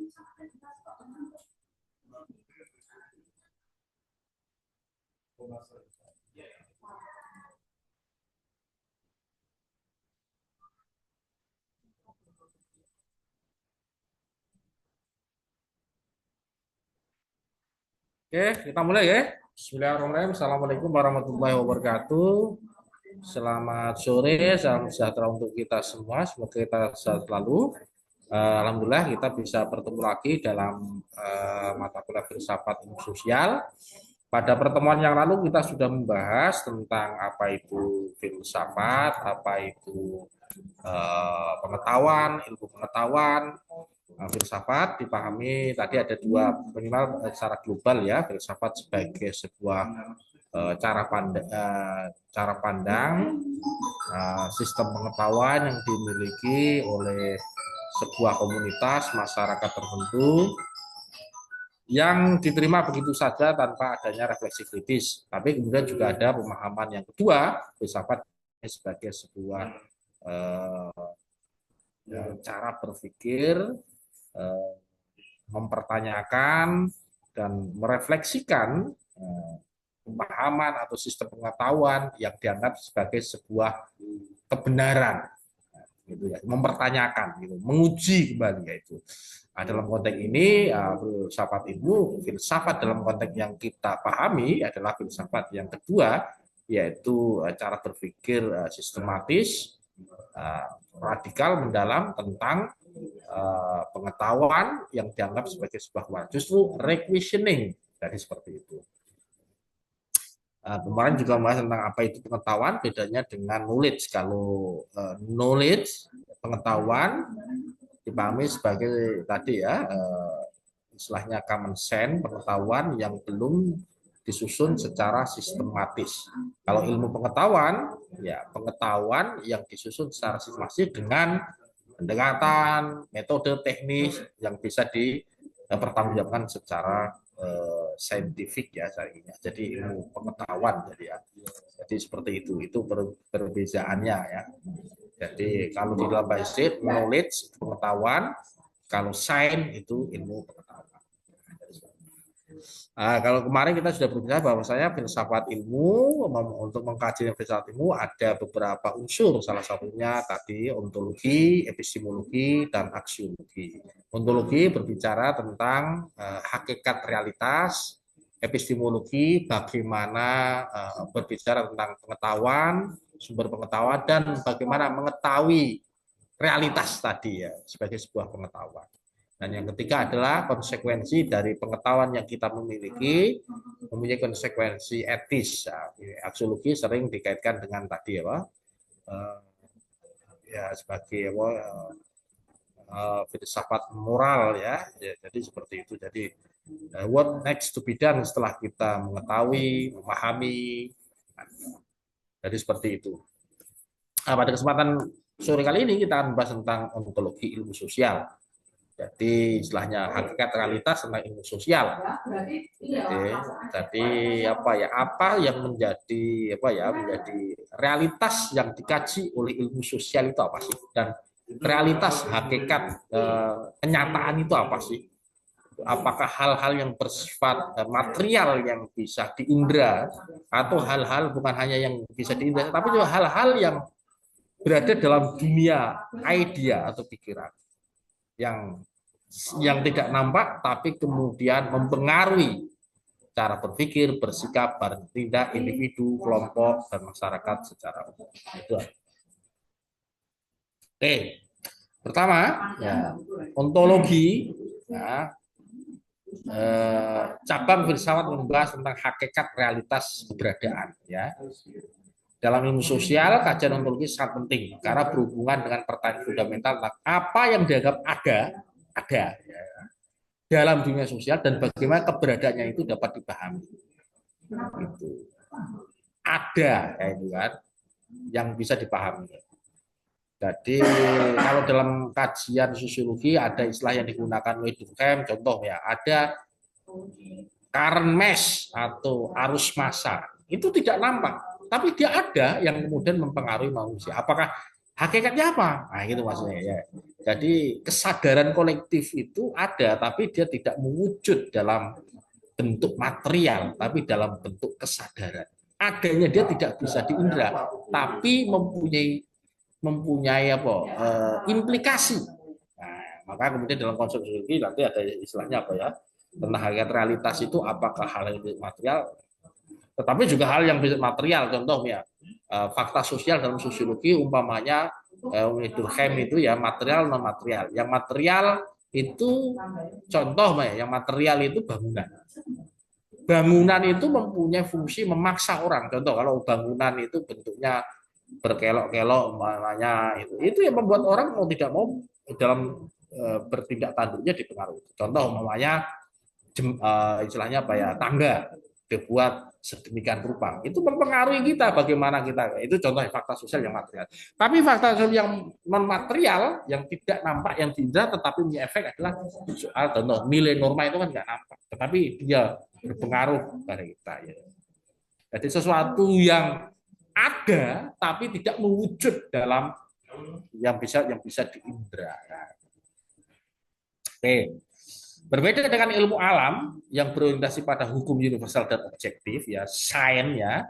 Oke, kita mulai ya. Bismillahirrahmanirrahim. Assalamualaikum warahmatullahi wabarakatuh. Selamat sore, salam sejahtera untuk kita semua. Semoga kita sehat selalu. Alhamdulillah kita bisa bertemu lagi dalam mata kuliah filsafat ilmu sosial. Pada pertemuan yang lalu kita sudah membahas tentang apa itu filsafat, apa itu pengetahuan, ilmu pengetahuan. Filsafat dipahami tadi ada dua minimal secara global ya, filsafat sebagai sebuah cara pandang sistem pengetahuan yang dimiliki oleh sebuah komunitas masyarakat tertentu yang diterima begitu saja tanpa adanya refleksi kritis. Tapi kemudian juga ada pemahaman yang kedua, filsafat sebagai sebuah cara berpikir, mempertanyakan dan merefleksikan pemahaman atau sistem pengetahuan yang dianggap sebagai sebuah kebenaran, gitu ya, mempertanyakan, gitu, menguji kembali yaitu. Nah, dalam konteks ini filsafat dalam konteks yang kita pahami adalah filsafat yang kedua, yaitu cara berpikir sistematis, radikal, mendalam tentang pengetahuan yang dianggap sebagai sebuah wadah, justru requestioning dari seperti itu. Kemarin juga membahas tentang apa itu pengetahuan, bedanya dengan knowledge. Kalau knowledge, pengetahuan dipahami sebagai tadi ya, istilahnya common sense, pengetahuan yang belum disusun secara sistematis. Kalau ilmu pengetahuan, ya pengetahuan yang disusun secara sistematis dengan pendekatan, metode, teknis yang bisa dipertanggungjawabkan secara saintifik ya saya. Jadi ilmu pengetahuan jadi ya. Jadi seperti itu perbedaannya ya. Jadi kalau di dalam bahasa knowledge pengetahuan, kalau sains itu ilmu pengetahuan. Kalau kemarin kita sudah berbicara bahwa saya filsafat ilmu, untuk mengkaji filsafat ilmu ada beberapa unsur, salah satunya tadi ontologi, epistemologi, dan aksiologi. Ontologi berbicara tentang hakikat realitas, epistemologi bagaimana berbicara tentang pengetahuan, sumber pengetahuan, dan bagaimana mengetahui realitas tadi ya sebagai sebuah pengetahuan. Dan yang ketiga adalah konsekuensi dari pengetahuan yang kita miliki, mempunyai konsekuensi etis. Aksiologi sering dikaitkan dengan tadi ya sebagai filsafat moral ya. Jadi seperti itu. Jadi what next to be done setelah kita mengetahui, memahami. Jadi seperti itu. Pada kesempatan sore kali ini kita akan membahas tentang ontologi ilmu sosial. Jadi istilahnya hakikat realitas tentang ilmu sosial. Jadi apa yang menjadi realitas yang dikaji oleh ilmu sosial itu apa sih? Dan realitas hakikat kenyataan itu apa sih? Apakah hal-hal yang bersifat material yang bisa diindra, atau hal-hal bukan hanya yang bisa diindra, tapi juga hal-hal yang berada dalam dunia idea atau pikiran yang tidak nampak tapi kemudian mempengaruhi cara berpikir, bersikap, bertindak individu, kelompok, dan masyarakat secara umum. Itu. Oke, pertama ya, ontologi ya, cabang filsafat membahas tentang hakikat realitas keberadaan ya. Dalam ilmu sosial, kajian ontologi sangat penting karena berhubungan dengan pertanyaan fundamental tentang apa yang dianggap ada ya, dalam dunia sosial dan bagaimana keberadaannya itu dapat dipahami. Itu ada ya itu kan yang bisa dipahami. Jadi kalau dalam kajian sosiologi ada istilah yang digunakan oleh Durkheim, contoh ya, ada current mass atau arus massa. Itu tidak nampak, tapi dia ada yang kemudian mempengaruhi manusia. Apakah hakikatnya apa? Nah, gitu maksudnya ya. Jadi kesadaran kolektif itu ada, tapi dia tidak mewujud dalam bentuk material, tapi dalam bentuk kesadaran. Adanya dia tidak bisa diindra, tapi mempunyai mempunyai apa implikasi. Nah, maka kemudian dalam konsep sosiologi nanti ada istilahnya apa ya, tentang hakikat realitas itu apakah hal yang material, tetapi juga hal yang material. Contohnya fakta sosial dalam sosiologi umpamanya Durkheim itu ya material non material. Yang material itu contoh yang material itu bangunan. Bangunan itu mempunyai fungsi memaksa orang. Contoh kalau bangunan itu bentuknya berkelok-kelok namanya itu yang membuat orang mau tidak mau dalam bertindak tanduknya dipengaruhi. Contoh namanya istilahnya apa ya, tangga dibuat sedemikian rupa, itu mempengaruhi kita bagaimana kita. Itu contoh fakta sosial yang material. Tapi fakta sosial yang non material yang tidak nampak, yang tidak tetapi punya efek adalah soal contoh nilai norma itu kan nggak nampak, tetapi dia berpengaruh pada kita ya. Jadi sesuatu yang ada tapi tidak mewujud dalam yang bisa diindra. Oke. Berbeda dengan ilmu alam yang berorientasi pada hukum universal dan objektif ya, sains ya,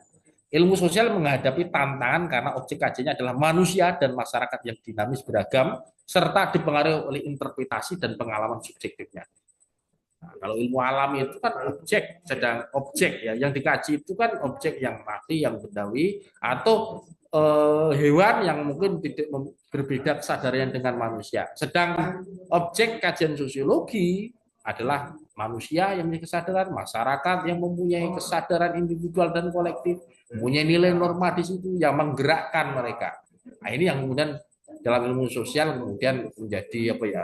ilmu sosial menghadapi tantangan karena objek kajiannya adalah manusia dan masyarakat yang dinamis beragam serta dipengaruhi oleh interpretasi dan pengalaman subjektifnya. Nah, kalau ilmu alam itu kan objek, sedang objek ya, yang dikaji itu kan objek yang mati, yang bendawi, atau hewan yang mungkin tidak berbeda kesadaran dengan manusia. Sedang objek kajian sosiologi adalah manusia yang memiliki kesadaran, masyarakat yang mempunyai kesadaran individual dan kolektif, mempunyai nilai norma di situ yang menggerakkan mereka. Nah, ini yang kemudian dalam ilmu sosial kemudian menjadi apa ya,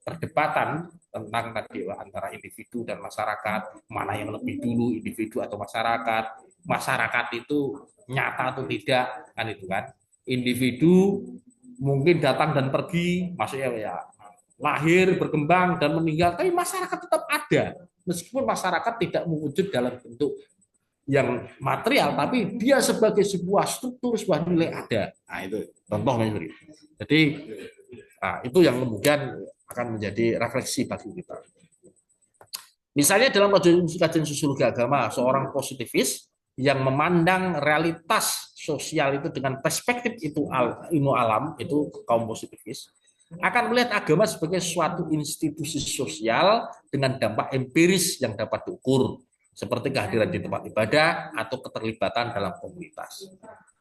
perdebatan tentang tadi antara individu dan masyarakat, mana yang lebih dulu, individu atau masyarakat. Masyarakat itu nyata atau tidak, kan itu kan. Individu mungkin datang dan pergi, maksudnya ya lahir, berkembang dan meninggal, tapi masyarakat tetap ada. Meskipun masyarakat tidak mewujud dalam bentuk yang material, tapi dia sebagai sebuah struktur, sebuah nilai ada. Nah itu contohnya. Jadi nah, itu yang kemudian akan menjadi refleksi bagi kita. Misalnya dalam kajian sosiologi agama, seorang positivis yang memandang realitas sosial itu dengan perspektif itu ilmu alam, itu kaum positivis, akan melihat agama sebagai suatu institusi sosial dengan dampak empiris yang dapat diukur, seperti kehadiran di tempat ibadah atau keterlibatan dalam komunitas.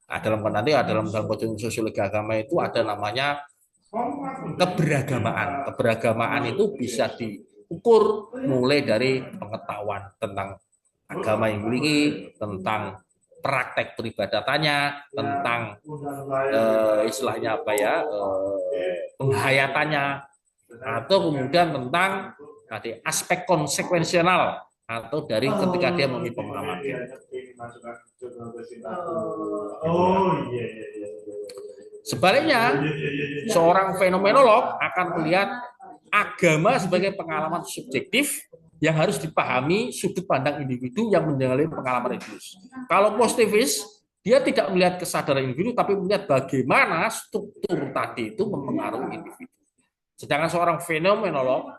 Nah, dalam kajian sosiologi agama itu ada namanya keberagamaan. Keberagamaan itu bisa diukur mulai dari pengetahuan tentang agama yang dimiliki, tentang praktek peribadatannya, tentang istilahnya apa ya, penghayatannya, atau kemudian tentang tadi aspek konsekuensial atau dari ketika dia memiliki pemahaman. Sebaliknya, seorang fenomenolog akan melihat agama sebagai pengalaman subjektif yang harus dipahami sudut pandang individu yang menjalani pengalaman religius. Kalau positivis, dia tidak melihat kesadaran individu, tapi melihat bagaimana struktur tadi itu mempengaruhi individu. Sedangkan seorang fenomenolog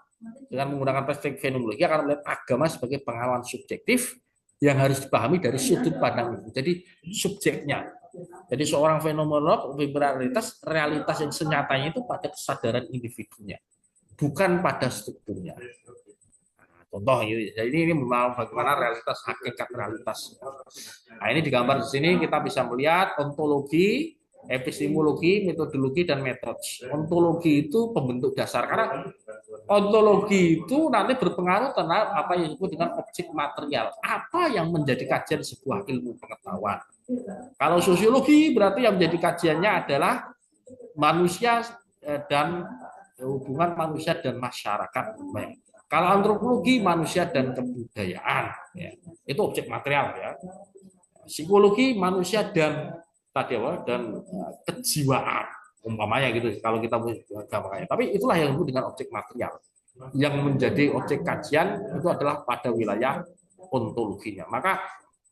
dengan menggunakan perspektif fenomenologi akan melihat agama sebagai pengalaman subjektif yang harus dipahami dari sudut pandang individu. Jadi subjeknya. Jadi seorang fenomenolog realitas yang senyatanya itu pada kesadaran individunya, bukan pada strukturnya. Contoh ini, jadi ini memang bagaimana realitas, hakikat realitas. Nah, ini digambar di sini kita bisa melihat ontologi, epistemologi, metodologi, dan metode. Ontologi itu pembentuk dasar, karena ontologi itu nanti berpengaruh terhadap apa yang disebut dengan objek material. Apa yang menjadi kajian sebuah ilmu pengetahuan. Kalau sosiologi berarti yang menjadi kajiannya adalah manusia dan hubungan manusia dan masyarakat. Kalau antropologi manusia dan kebudayaan, ya, itu objek material ya. Psikologi manusia dan tadi apa, dan kejiwaan umpamanya gitu. Kalau kita gambarnya, tapi itulah yang disebut dengan objek material. Yang menjadi objek kajian itu adalah pada wilayah ontologinya. Maka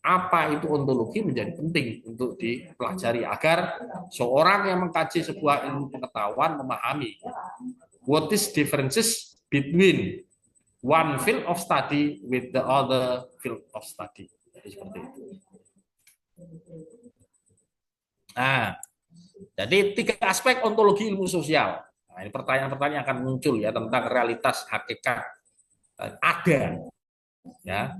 apa itu ontologi menjadi penting untuk dipelajari agar seorang yang mengkaji sebuah ilmu pengetahuan memahami what is differences between one field of study with the other field of study. Jadi seperti itu. Nah, jadi 3 aspek ontologi ilmu sosial. Nah, ini pertanyaan-pertanyaan akan muncul ya tentang realitas hakikat ada ya.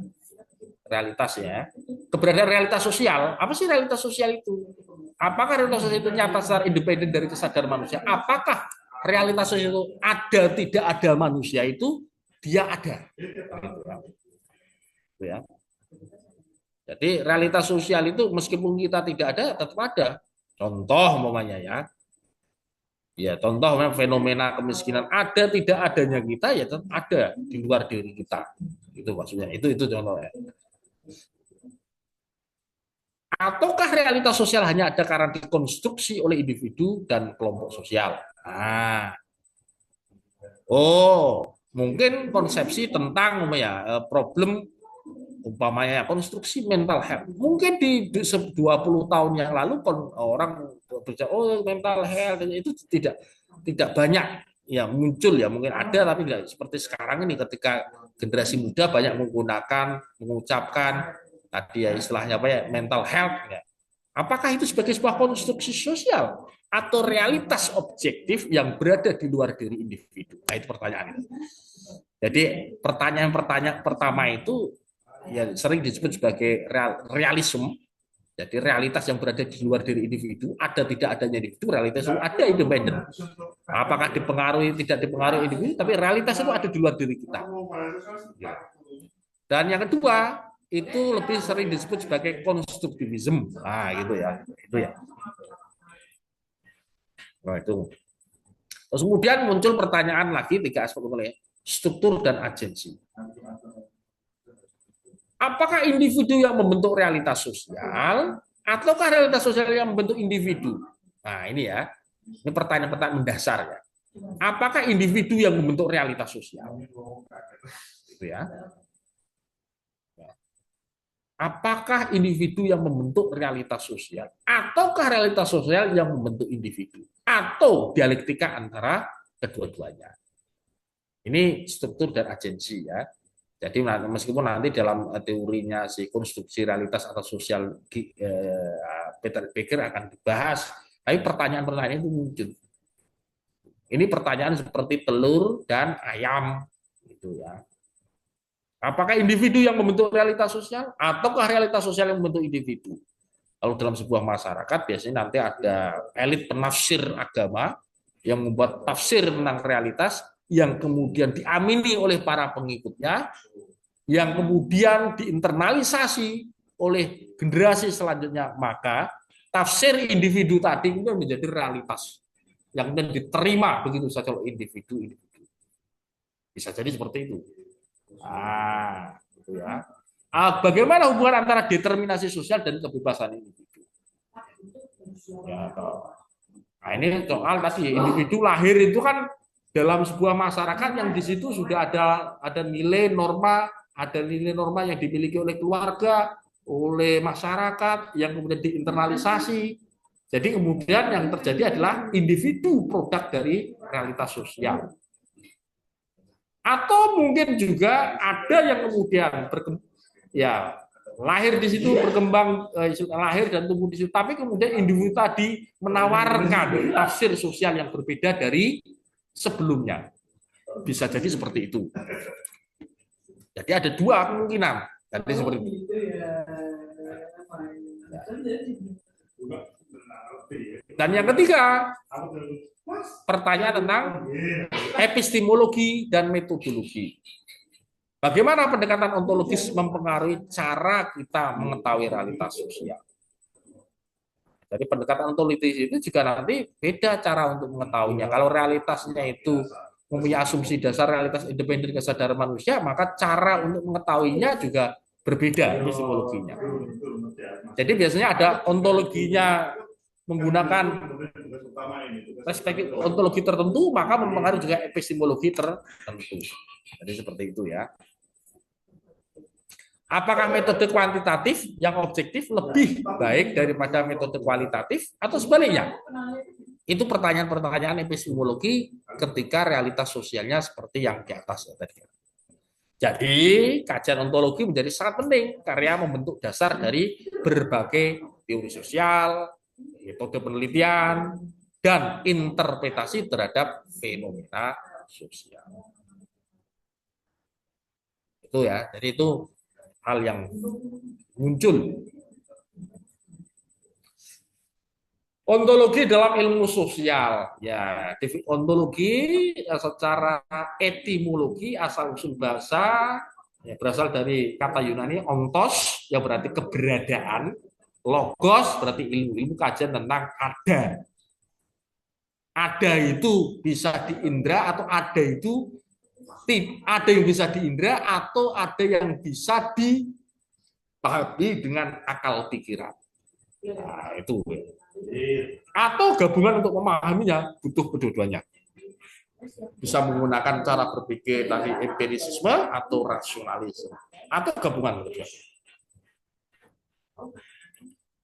Realitas ya. Keberadaan realitas sosial, apa sih realitas sosial itu? Apakah realitas sosial itu nyata secara independen dari kesadaran manusia? Apakah realitas sosial itu ada tidak ada manusia itu dia ada? Gitu ya. Jadi realitas sosial itu meskipun kita tidak ada tetap ada. Contoh umpamanya ya. Ya, contoh fenomena kemiskinan ada tidak adanya kita ya tetap ada di luar diri kita. Itu maksudnya. Itu contohnya. Ataukah realitas sosial hanya ada karena dikonstruksi oleh individu dan kelompok sosial? Mungkin konsepsi tentang problem umpamanya konstruksi mental health. Mungkin di 20 tahun yang lalu orang berbicara mental health itu tidak banyak ya muncul ya, mungkin ada tapi tidak seperti sekarang ini ketika generasi muda banyak mengucapkan tadi ya istilahnya apa ya mental health ya. Apakah itu sebagai sebuah konstruksi sosial atau realitas objektif yang berada di luar diri individu? Nah, itu pertanyaan. Jadi pertanyaan pertama itu ya sering disebut sebagai realisme. Jadi realitas yang berada di luar diri individu, ada tidak adanya individu, realitas itu ada independen. Apakah dipengaruhi tidak dipengaruhi individu, tapi realitas itu ada di luar diri kita. Dan yang kedua, itu lebih sering disebut sebagai konstruktivisme. Nah, gitu ya. Itu ya. Nah, itu. Terus kemudian muncul pertanyaan lagi 3 aspek struktur dan agensi. Apakah individu yang membentuk realitas sosial ataukah realitas sosial yang membentuk individu? Nah, ini ya. Ini pertanyaan-pertanyaan mendasar ya. Apakah individu yang membentuk realitas sosial? Itu ya. Apakah individu yang membentuk realitas sosial ataukah realitas sosial yang membentuk individu atau dialektika antara kedua-duanya? Ini struktur dan agensi ya. Jadi meskipun nanti dalam teorinya si konstruksi realitas atau sosial Peter Becker akan dibahas, tapi pertanyaan-pertanyaan itu muncul. Ini pertanyaan seperti telur dan ayam gitu ya. Apakah individu yang membentuk realitas sosial ataukah realitas sosial yang membentuk individu? Kalau dalam sebuah masyarakat biasanya nanti ada elit penafsir agama yang membuat tafsir tentang realitas yang kemudian diamini oleh para pengikutnya, yang kemudian diinternalisasi oleh generasi selanjutnya, maka tafsir individu tadi itu menjadi realitas yang kemudian diterima begitu saja oleh individu. Bisa jadi seperti itu. Gitu ya. Bagaimana hubungan antara determinasi sosial dan kebebasan individu? Ya, nah, ini soal tadi individu lahir itu kan dalam sebuah masyarakat yang di situ sudah ada nilai norma, yang dimiliki oleh keluarga, oleh masyarakat yang kemudian diinternalisasi. Jadi kemudian yang terjadi adalah individu produk dari realitas sosial. Atau mungkin juga ada yang kemudian lahir di situ, berkembang, lahir dan tumbuh di situ, tapi kemudian individu tadi menawarkan tafsir sosial yang berbeda dari sebelumnya. Bisa jadi seperti itu. Jadi ada 2 kemungkinan. Jadi seperti itu. Dan yang ketiga, pertanyaan tentang epistemologi dan metodologi. Bagaimana pendekatan ontologis mempengaruhi cara kita mengetahui realitas sosial? Jadi pendekatan ontologis itu juga nanti beda cara untuk mengetahuinya. Kalau realitasnya itu mempunyai asumsi dasar realitas independen kesadaran manusia, maka cara untuk mengetahuinya juga berbeda epistemologinya. Jadi biasanya ada ontologinya menggunakan perspektif ontologi tertentu, maka mempengaruhi juga epistemologi tertentu. Jadi seperti itu ya. Apakah metode kuantitatif yang objektif lebih baik daripada metode kualitatif atau sebaliknya? Itu pertanyaan-pertanyaan epistemologi ketika realitas sosialnya seperti yang di atas ya tadi. Jadi kajian ontologi menjadi sangat penting karena membentuk dasar dari berbagai teori sosial, metode penelitian, dan interpretasi terhadap fenomena sosial. Itu ya, jadi itu hal yang muncul. Ontologi dalam ilmu sosial, ya, ontologi secara etimologi asal usul bahasa ya, berasal dari kata Yunani ontos yang berarti keberadaan, logos berarti ilmu kajian tentang ada. Ada itu bisa diindra atau ada itu ada yang bisa diindra atau ada yang bisa dipahami dengan akal pikiran. Nah, itu. Atau gabungan untuk memahaminya butuh kedua-duanya. Bisa menggunakan cara berpikir tadi empirisisme atau rasionalisme atau gabungan kedua.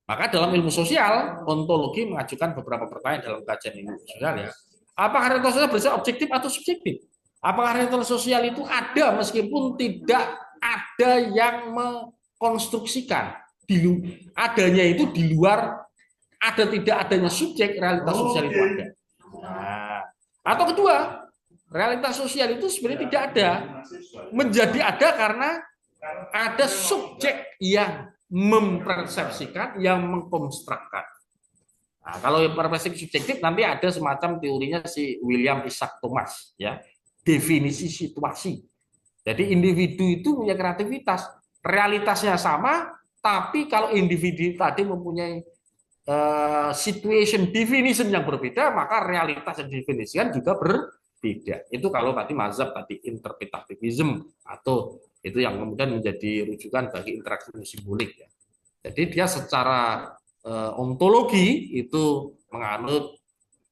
Maka dalam ilmu sosial, ontologi mengajukan beberapa pertanyaan dalam kajian ilmu sosial ya. Apakah realitas sosial bersifat objektif atau subjektif? Apakah realitas sosial itu ada meskipun tidak ada yang mengkonstruksikan? Adanya itu di luar, ada tidak adanya subjek, realitas sosial itu ada. Nah, atau kedua, realitas sosial itu sebenarnya tidak ada. Menjadi ada karena ada subjek yang mempersepsikan, yang mengkonstruksikan. Nah, kalau persepsi subjektif nanti ada semacam teorinya si William Isaac Thomas, ya, definisi situasi. Jadi individu itu punya kreativitas, realitasnya sama, tapi kalau individu tadi mempunyai situation definition yang berbeda, maka realitas yang didefinisikan juga berbeda. Itu kalau tadi mazhab tadi interpretativism atau itu yang kemudian menjadi rujukan bagi interaksi simbolik ya. Jadi dia secara ontologi itu menganut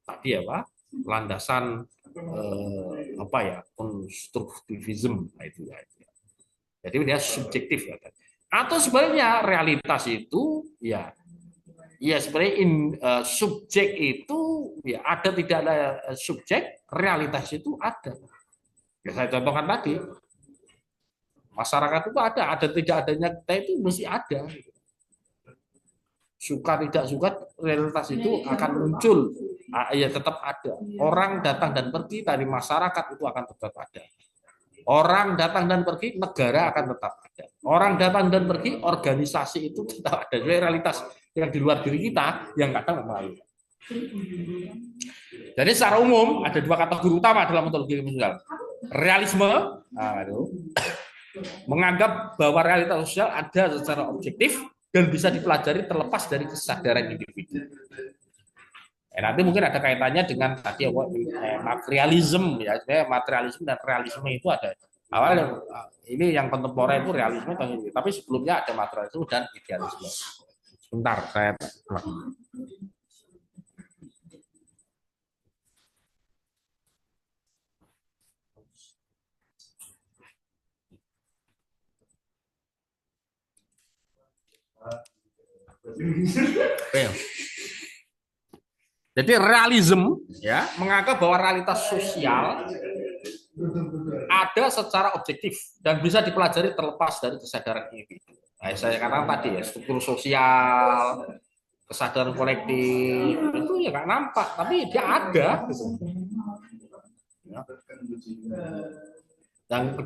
tadi apa landasan apa ya konstruktivisme itu ya. Jadi dia subjektif ya. Atau sebenarnya realitas itu ya sebenarnya subjek itu ya ada tidak ada subjek, realitas itu ada. Ya saya contohkan tadi. Masyarakat itu ada tidak adanya kita itu mesti ada. Suka tidak suka realitas itu akan muncul. Ya tetap ada. Orang datang dan pergi dari masyarakat itu akan tetap ada. Orang datang dan pergi, negara akan tetap ada. Orang datang dan pergi, organisasi itu tetap ada. Jadi realitas yang di luar diri kita yang kadang melalui. Jadi secara umum ada dua kategori utama dalam ontologi sosial. Realisme, menganggap bahwa realitas sosial ada secara objektif dan bisa dipelajari terlepas dari kesadaran individu. Nanti mungkin ada kaitannya dengan tadi materialisme ya, materialisme dan realisme itu ada. Awal ini yang kontemporer itu realisme, tapi sebelumnya ada materialisme dan idealisme. Sebentar, saya Jadi realisme ya menganggap bahwa realitas sosial ada secara objektif dan bisa dipelajari terlepas dari kesadaran individu. Nah, saya katakan tadi ya struktur sosial, kesadaran kolektif itu ya nggak nampak, tapi dia ada. Dan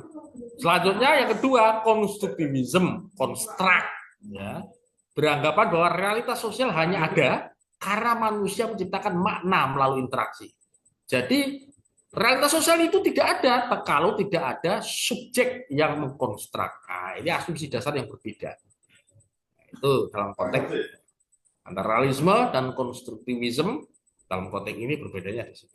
selanjutnya yang kedua konstruktivisme, konstruk, ya, beranggapan bahwa realitas sosial hanya ada karena manusia menciptakan makna melalui interaksi. Jadi realitas sosial itu tidak ada kalau tidak ada subjek yang mengkonstruk. Nah, ini asumsi dasar yang berbeda. Itu dalam konteks antara realisme dan konstruktivisme dalam konteks ini berbedanya di situ.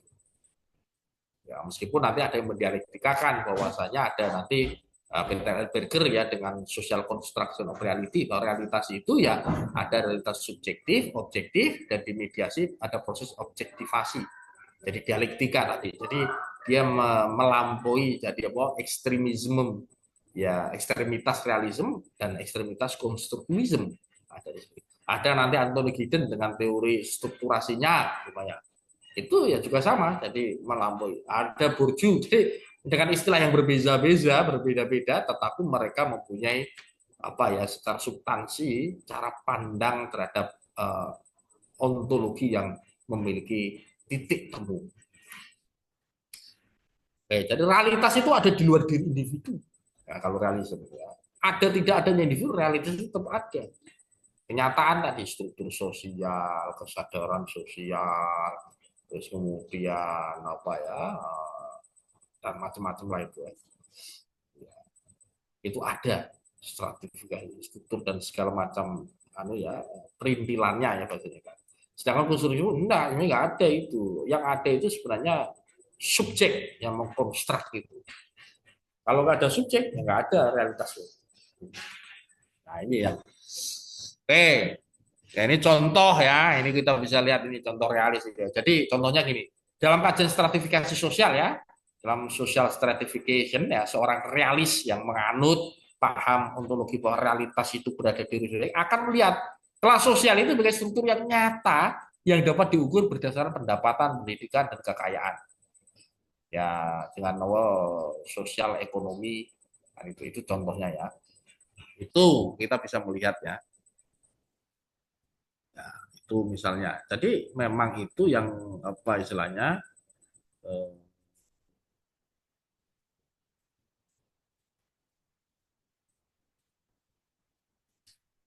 Ya, meskipun nanti ada yang mendialektikakan bahwasanya ada nanti Berger ya dengan social construction of reality, bahwa realitas itu ya ada realitas subjektif, objektif, dan dimediasi ada proses objektivasi. Jadi dialektika tadi. Jadi dia melampaui jadi apa ekstremisme ya ekstremitas realisme dan ekstremitas konstruktivisme. Ada nanti Anthony Giddens dengan teori strukturasinya supaya itu ya juga sama, jadi melampaui. Ada burju, jadi dengan istilah yang berbeda-beda, berbeda-beda, tetapi mereka mempunyai apa ya, secara substansi, cara pandang terhadap ontologi yang memiliki titik temu. Jadi realitas itu ada di luar diri individu. Nah, kalau realisme ya. Ada tidak adanya individu, realitas itu tetap ada. Kenyataan tadi struktur sosial, kesadaran sosial, terus kemudian apa ya, dan macam-macam lah itu. Ya, itu ada stratifikasi struktur dan segala macam anu ya, perintilannya ya bahasanya kan. Sedangkan konstruksi enggak, ini enggak ada itu. Yang ada itu sebenarnya subjek yang mengkonstruk itu. Kalau nggak ada subjek, ya nggak ada realitas. Nah ini yang oke. Ya, ini contoh ya. Ini kita bisa lihat ini contoh realis. Ya. Jadi contohnya gini. Dalam kajian stratifikasi sosial ya, dalam social stratification ya, seorang realis yang menganut paham ontologi bahwa realitas itu berada di diri akan melihat kelas sosial itu sebagai struktur yang nyata yang dapat diukur berdasarkan pendapatan, pendidikan, dan kekayaan. Ya dengan sosial ekonomi, nah, itu contohnya ya. Itu kita bisa melihat ya. Ya, itu misalnya. Jadi memang itu yang apa istilahnya, eh,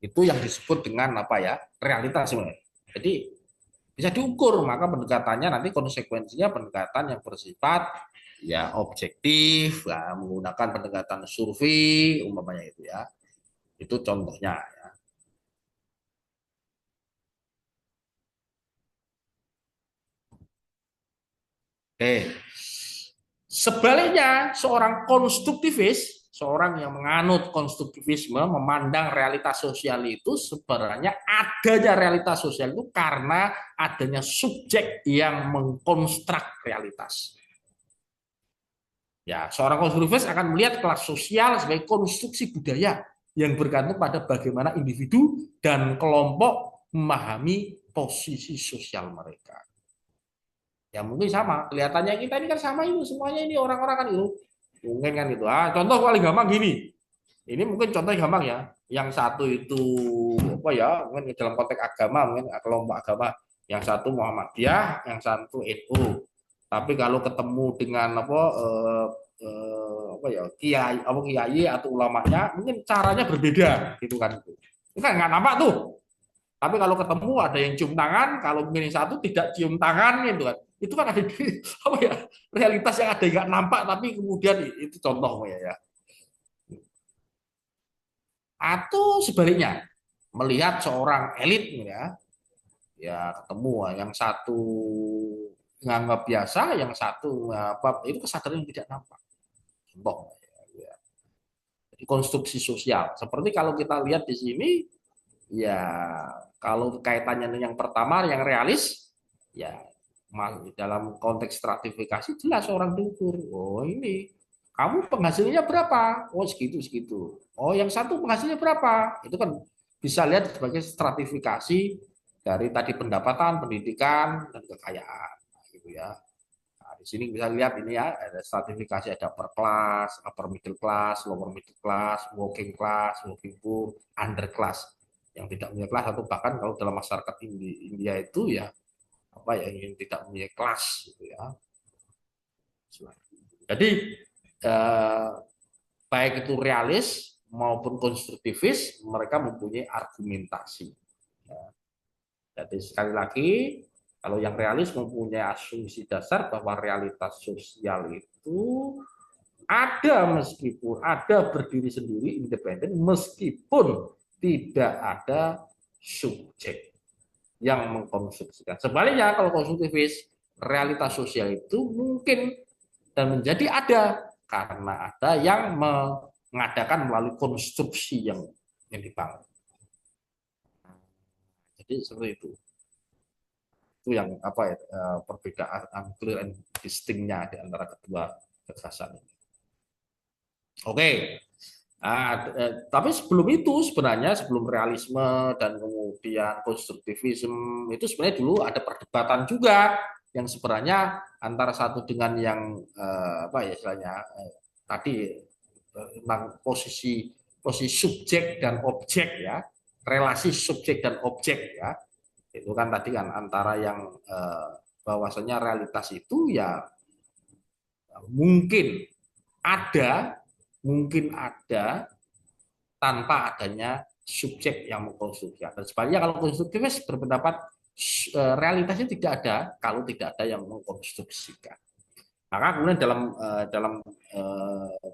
itu yang disebut dengan apa ya, realitas sebenarnya. Jadi bisa diukur, maka pendekatannya nanti konsekuensinya pendekatan yang bersifat ya objektif, ya, menggunakan pendekatan survei umpamanya itu ya. Itu contohnya ya. Oke. Sebaliknya, seorang konstruktivis, seorang yang menganut konstruktivisme, memandang realitas sosial itu sebenarnya adanya realitas sosial itu karena adanya subjek yang mengkonstruk realitas. Ya, seorang konstruktivis akan melihat kelas sosial sebagai konstruksi budaya yang bergantung pada bagaimana individu dan kelompok memahami posisi sosial mereka. Ya mungkin sama, kelihatannya kita ini kan sama itu semuanya, ini orang-orang kan itu mungkin kan itu. Contoh paling gampang gini, ini mungkin contoh gampang ya, yang satu itu apa ya, mungkin dalam konteks agama, mungkin kelompok agama, yang satu Muhammadiyah, yang satu NU. Tapi kalau ketemu dengan apa ya, kiai atau ulamanya, mungkin caranya berbeda gitu kan. Itu kan nggak nampak tuh. Tapi kalau ketemu ada yang cium tangan, kalau mungkin yang satu tidak cium tangan gitu kan. Itu kan ada apa ya, realitas yang ada nggak nampak, tapi kemudian itu contoh ya. Atau sebaliknya, melihat seorang elit ya, ya ketemu yang satu nganggap biasa, yang satu apa itu kesadaran yang tidak nampak. Contoh ya. Jadi konstruksi sosial. Seperti kalau kita lihat di sini, ya kalau kaitannya dengan yang pertama yang realis, ya dalam konteks stratifikasi jelas orang diukur. Oh ini kamu penghasilannya berapa? Oh segitu segitu. Oh yang satu penghasilannya berapa? Itu kan bisa lihat sebagai stratifikasi dari tadi pendapatan, pendidikan, dan kekayaan, nah, gitu ya. Nah, di sini bisa lihat ini ya, ada stratifikasi, ada upper class, upper middle class, lower middle class, working poor, under class. Yang tidak punya kelas atau bahkan kalau dalam masyarakat India itu ya apa ya, yang tidak punya kelas gitu ya. Jadi eh, baik itu realis maupun konstruktivis, mereka mempunyai argumentasi. Ya. Jadi sekali lagi, kalau yang realis mempunyai asumsi dasar bahwa realitas sosial itu ada, meskipun ada berdiri sendiri independen, meskipun tidak ada subjek yang mengkonstruksikan. Sebaliknya kalau konstruktivis, realitas sosial itu mungkin dan menjadi ada karena ada yang mengadakan melalui konstruksi yang dibangun. Jadi seperti itu. Itu yang apa ya, perbedaan clear and distinctnya di antara kedua gagasan ini. Oke. Nah, tapi sebelum itu sebenarnya sebelum realisme dan kemudian konstruktivisme itu sebenarnya dulu ada perdebatan juga yang sebenarnya antara satu dengan yang apa ya istilahnya tadi tentang posisi posisi subjek dan objek ya, relasi subjek dan objek ya, itu kan tadi kan antara yang bahwasanya realitas itu ya mungkin ada, mungkin ada tanpa adanya subjek yang mengkonstruksikan. Dan sebaliknya kalau konstruktivis berpendapat realitasnya tidak ada kalau tidak ada yang mengkonstruksikan. Maka kemudian dalam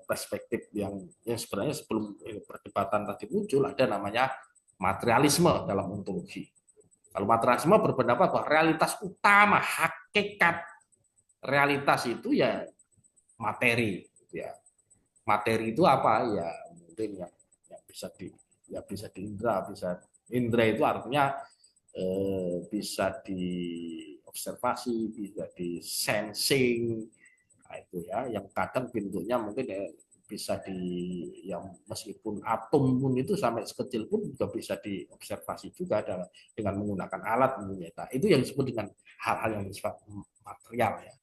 perspektif yang sebenarnya sebelum perdebatan tadi muncul ada namanya materialisme dalam ontologi. Kalau materialisme berpendapat bahwa realitas utama, hakikat realitas itu ya materi. Ya. Materi itu apa? Ya mungkin yang bisa bisa diindra, bisa indra itu artinya bisa diobservasi, bisa di sensing, nah, itu ya, yang kadang bentuknya mungkin ya bisa yang meskipun atom pun itu sampai sekecil pun juga bisa diobservasi juga dengan menggunakan alat nah, itu yang disebut dengan hal-hal yang bersifat material ya.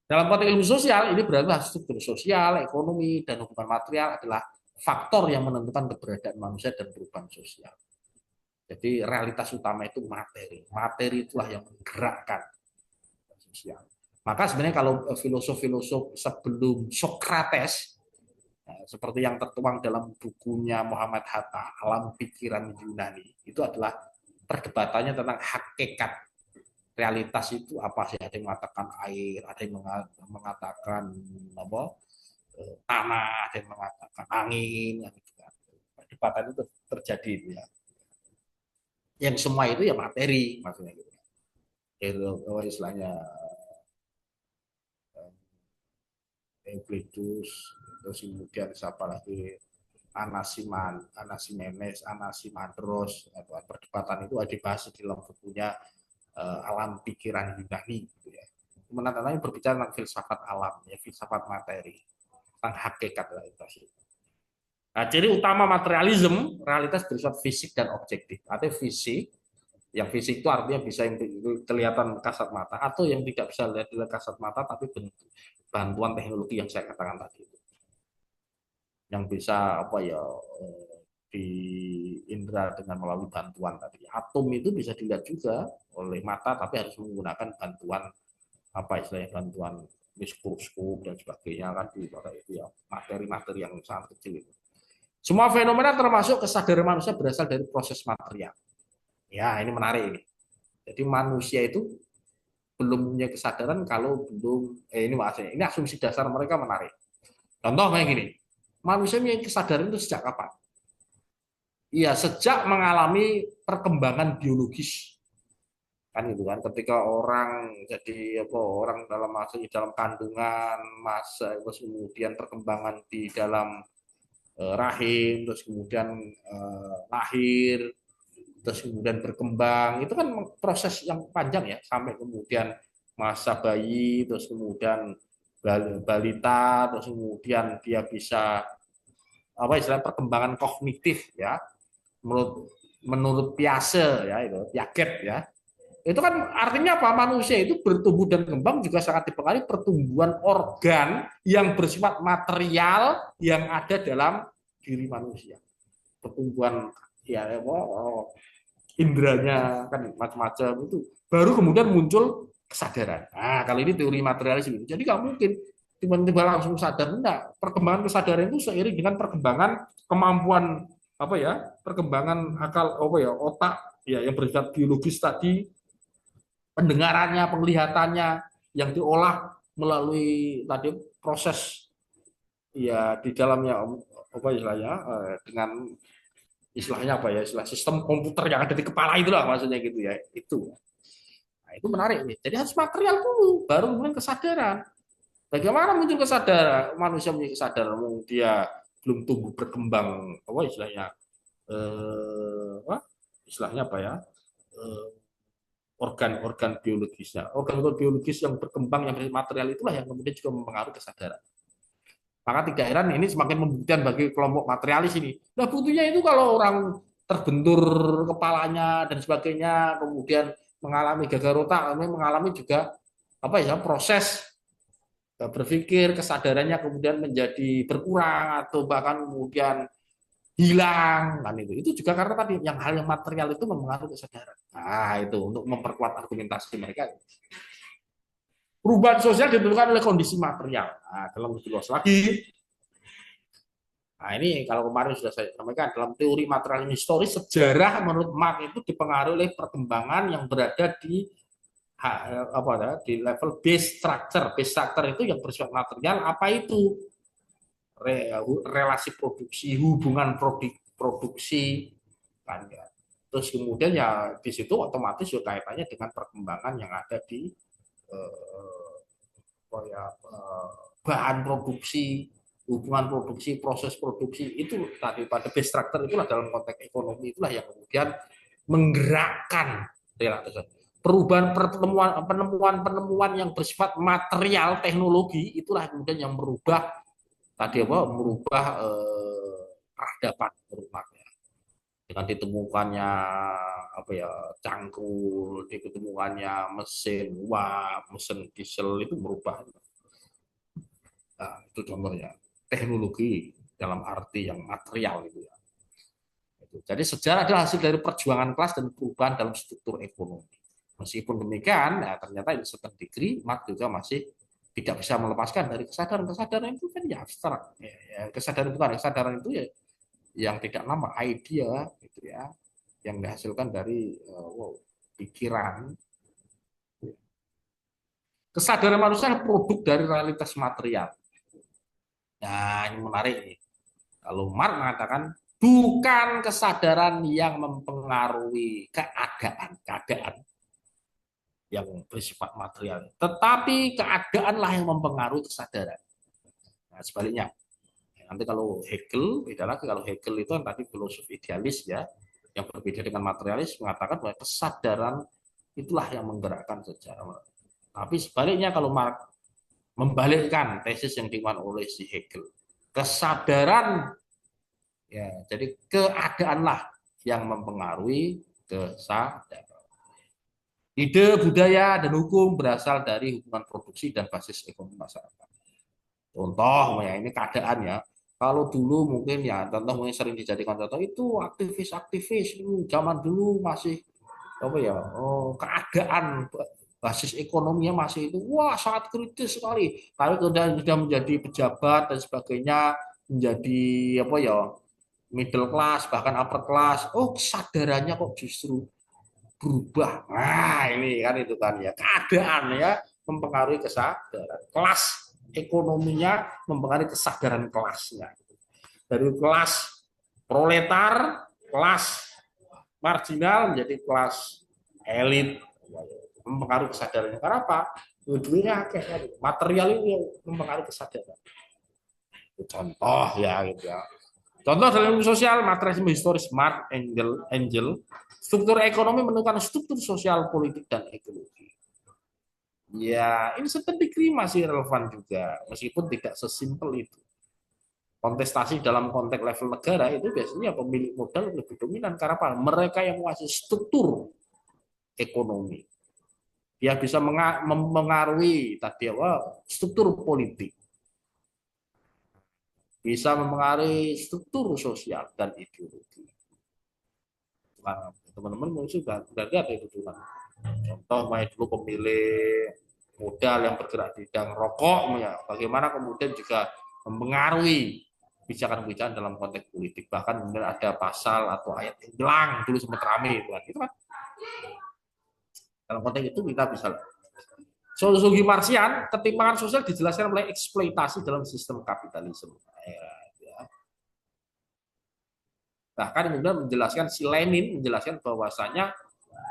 Dalam konteks ilmu sosial ini berarti struktur sosial, ekonomi dan hubungan material adalah faktor yang menentukan keberadaan manusia dan perubahan sosial. Jadi realitas utama itu materi. Materi itulah yang menggerakkan sosial. Maka sebenarnya kalau filosof-filosof sebelum Socrates, seperti yang tertuang dalam bukunya Muhammad Hatta, Alam Pikiran Yunani, itu adalah perdebatannya tentang hakikat realitas itu apa sih? Ada yang mengatakan air, ada yang mengatakan apa, tanah, ada yang mengatakan angin, gitu kan. Perdebatan itu terjadi ya. Yang semua itu ya materi maksudnya gitu. Itu istilahnya Euclides, terus kemudian siapa lagi Anasimenes, Anaximandros, perdebatan itu dibahas di dalam bukunya Alam Pikiran Yunani. Gitu ya. Menandatangani berbicara tentang filsafat alam, ya, filsafat materi, tentang hakikat realitas itu. Nah, ciri utama materialisme, realitas bersifat fisik dan objektif. Artinya fisik, yang fisik itu artinya bisa yang kelihatan kasat mata, atau yang tidak bisa lihat kasat mata, tapi bentuk bantuan teknologi yang saya katakan tadi itu. Yang bisa apa ya di indera dengan melalui bantuan tadi. Atom itu bisa dilihat juga oleh mata, tapi harus menggunakan bantuan apa istilahnya bantuan mikroskop dan sebagainya kan di itu ya materi-materi yang sangat kecil itu. Semua fenomena termasuk kesadaran manusia berasal dari proses material. Ya, ini menarik ini. Jadi manusia itu belum punya kesadaran kalau belum ini maksudnya ini asumsi dasar mereka menarik. Contoh kayak gini, manusia punya kesadaran itu sejak kapan? Iya, sejak mengalami perkembangan biologis. Kan gitu kan, ketika orang jadi apa orang dalam masa dalam kandungan, masa terus kemudian perkembangan di dalam rahim, terus kemudian lahir, terus kemudian berkembang, itu kan proses yang panjang ya, sampai kemudian masa bayi, terus kemudian balita, terus kemudian dia bisa apa istilah perkembangan kognitif ya, menurut menurut Piaget ya itu Piaget ya. Itu kan artinya apa? Manusia itu bertumbuh dan kembang juga sangat dipengaruhi pertumbuhan organ yang bersifat material yang ada dalam diri manusia. Pertumbuhan ya indranya kan macam-macam itu baru kemudian muncul kesadaran. Nah, kalau ini teori materialis itu. Jadi nggak mungkin tiba-tiba langsung sadar. Enggak. Perkembangan kesadaran itu seiring dengan perkembangan kemampuan apa ya? Perkembangan akal apa ya? Otak ya yang bersifat biologis tadi, pendengarannya, penglihatannya yang diolah melalui tadi proses ya di dalamnya apa istilahnya dengan istilahnya apa ya istilah sistem komputer yang ada di kepala itulah maksudnya gitu ya itu. Nah, itu menarik nih. Jadi harus material dulu baru kemudian kesadaran. Bagaimana muncul kesadaran manusia punya kesadaran dia belum tumbuh berkembang apa istilahnya apa istilahnya apa ya organ-organ biologisnya organ-organ biologis yang berkembang yang material itulah yang kemudian juga mempengaruhi kesadaran. Maka tidak heran ini semakin membuktikan bagi kelompok materialis ini. Nah buktinya itu kalau orang terbentur kepalanya dan sebagainya, kemudian mengalami gagal otak, mengalami juga apa ya, proses berpikir, kesadarannya kemudian menjadi berkurang atau bahkan kemudian hilang kan, itu juga karena tadi yang hal yang material itu mempengaruhi kesadaran. Nah itu untuk memperkuat argumentasi mereka. Perubahan sosial ditentukan oleh kondisi material. Nah, dalam lebih luas lagi, nah ini kalau kemarin sudah saya sampaikan, dalam teori material historis, sejarah menurut Marx itu dipengaruhi oleh perkembangan yang berada di di level base structure. Base structure itu yang bersifat material, apa itu? Relasi produksi, hubungan produksi, kan ya. Terus kemudian ya di situ otomatis ya kaitannya dengan perkembangan yang ada di eh, bahan produksi, hubungan produksi, proses produksi, itu tadi pada base structure itulah dalam konteks ekonomi itulah yang kemudian menggerakkan perubahan penemuan yang bersifat material teknologi, itulah kemudian yang merubah tadi apa, merubah peradaban rumahnya dengan ditemukannya apa ya, cangkul, ditemukannya mesin uap, mesin diesel, itu merubah. Nah, itu contohnya teknologi dalam arti yang material itu ya. Jadi sejarah adalah hasil dari perjuangan kelas dan perubahan dalam struktur ekonomi. Meskipun demikian, ya, ternyata di certain degree Marx juga masih tidak bisa melepaskan dari kesadaran itu kan ya abstrak. Ya, kesadaran bukan kesadaran itu ya yang tidak nama idea gitu ya, yang dihasilkan dari pikiran. Kesadaran manusia adalah produk dari realitas material. Nah, ini menarik nih. Kalau Marx mengatakan bukan kesadaran yang mempengaruhi keadaan yang bersifat material, tetapi keadaanlah yang mempengaruhi kesadaran. Nah, sebaliknya. Nanti kalau Hegel, beda lagi. Kalau Hegel itu yang tadi filosof idealis ya, yang berbeda dengan materialis, mengatakan bahwa kesadaran itulah yang menggerakkan sejarah. Tapi sebaliknya kalau Marx membalikkan tesis yang dimuat oleh si Hegel, kesadaran ya, jadi keadaanlah yang mempengaruhi kesadaran. Ide, budaya, dan hukum berasal dari hubungan produksi dan basis ekonomi masyarakat. Contoh, ya ini keadaan ya. Kalau dulu mungkin ya, contoh mungkin sering dijadikan contoh itu aktivis-aktivis itu zaman dulu masih apa ya, keadaan basis ekonominya masih itu wah sangat kritis sekali. Tapi kemudian sudah menjadi pejabat dan sebagainya, menjadi apa ya, middle class bahkan upper class, oh kesadarannya kok justru berubah. Nah, ini kan itu kan ya, keadaan ya mempengaruhi kesadaran. Kelas ekonominya mempengaruhi kesadaran kelasnya. Dari kelas proletar, kelas marginal menjadi kelas elit, mempengaruhi kesadarannya. Karena apa? Duitnya material itu yang mempengaruhi kesadaran. Contoh ya gitu ya. Contoh dalam sosial, materialisme historis Marx Engel, struktur ekonomi menentukan struktur sosial, politik, dan ekologi. Ya, ini certain degree masih relevan juga, meskipun tidak sesimpel itu. Kontestasi dalam konteks level negara itu biasanya pemilik modal lebih dominan karena apa? Mereka yang menguasai struktur ekonomi. Dia bisa mengaruhi tadi apa? Struktur politik, bisa mempengaruhi struktur sosial dan ideologi. Nah, teman-teman mungkin sudah lihat itu kan. Contoh main dulu pemilih modal yang bergerak di bidang rokok, ya, bagaimana kemudian juga mempengaruhi kebijakan-kebijakan dalam konteks politik. Bahkan kemudian ada pasal atau ayat yang hilang dulu sempat ramai itu kan. Dalam konteks itu kita bisa sosiologi Marxian, ketimpangan sosial dijelaskan oleh eksploitasi dalam sistem kapitalisme. Bahkan kemudian menjelaskan si Lenin menjelaskan bahwasanya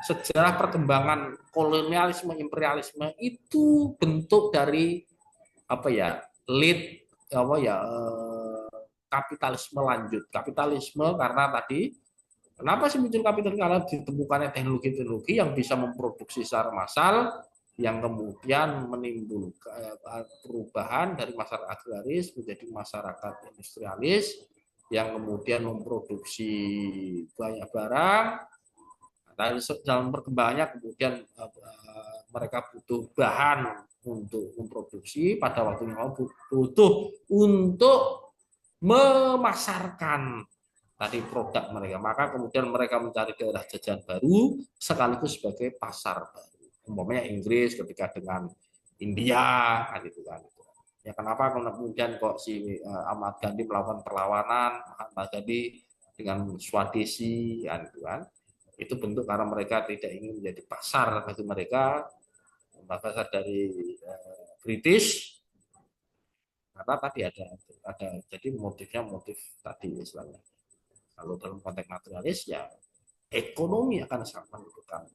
sejarah perkembangan kolonialisme imperialisme itu bentuk dari apa ya, lead apa ya, kapitalisme lanjut. Kapitalisme karena tadi kenapa sih muncul kapitalisme, karena ditemukannya teknologi-teknologi yang bisa memproduksi secara massal yang kemudian menimbulkan perubahan dari masyarakat agraris menjadi masyarakat industrialis yang kemudian memproduksi banyak barang. Nah, dalam perkembangannya kemudian mereka butuh bahan untuk memproduksi, pada waktu yang butuh untuk memasarkan tadi produk mereka. Maka kemudian mereka mencari daerah jajan baru sekaligus sebagai pasar baru. Umpamanya Inggris ketika dengan India kan gitu kan. Ya kenapa kemudian kok si Ahmad Ghani melakukan perlawanan, Ahmad Ghani dengan Swadesi kan gitu kan. Itu bentuk karena mereka tidak ingin menjadi pasar bagi mereka, pasar dari British, karena tadi ada jadi motifnya motif tadi istilahnya. Kalau dalam konteks materialis ya ekonomi akan sangat menentukan.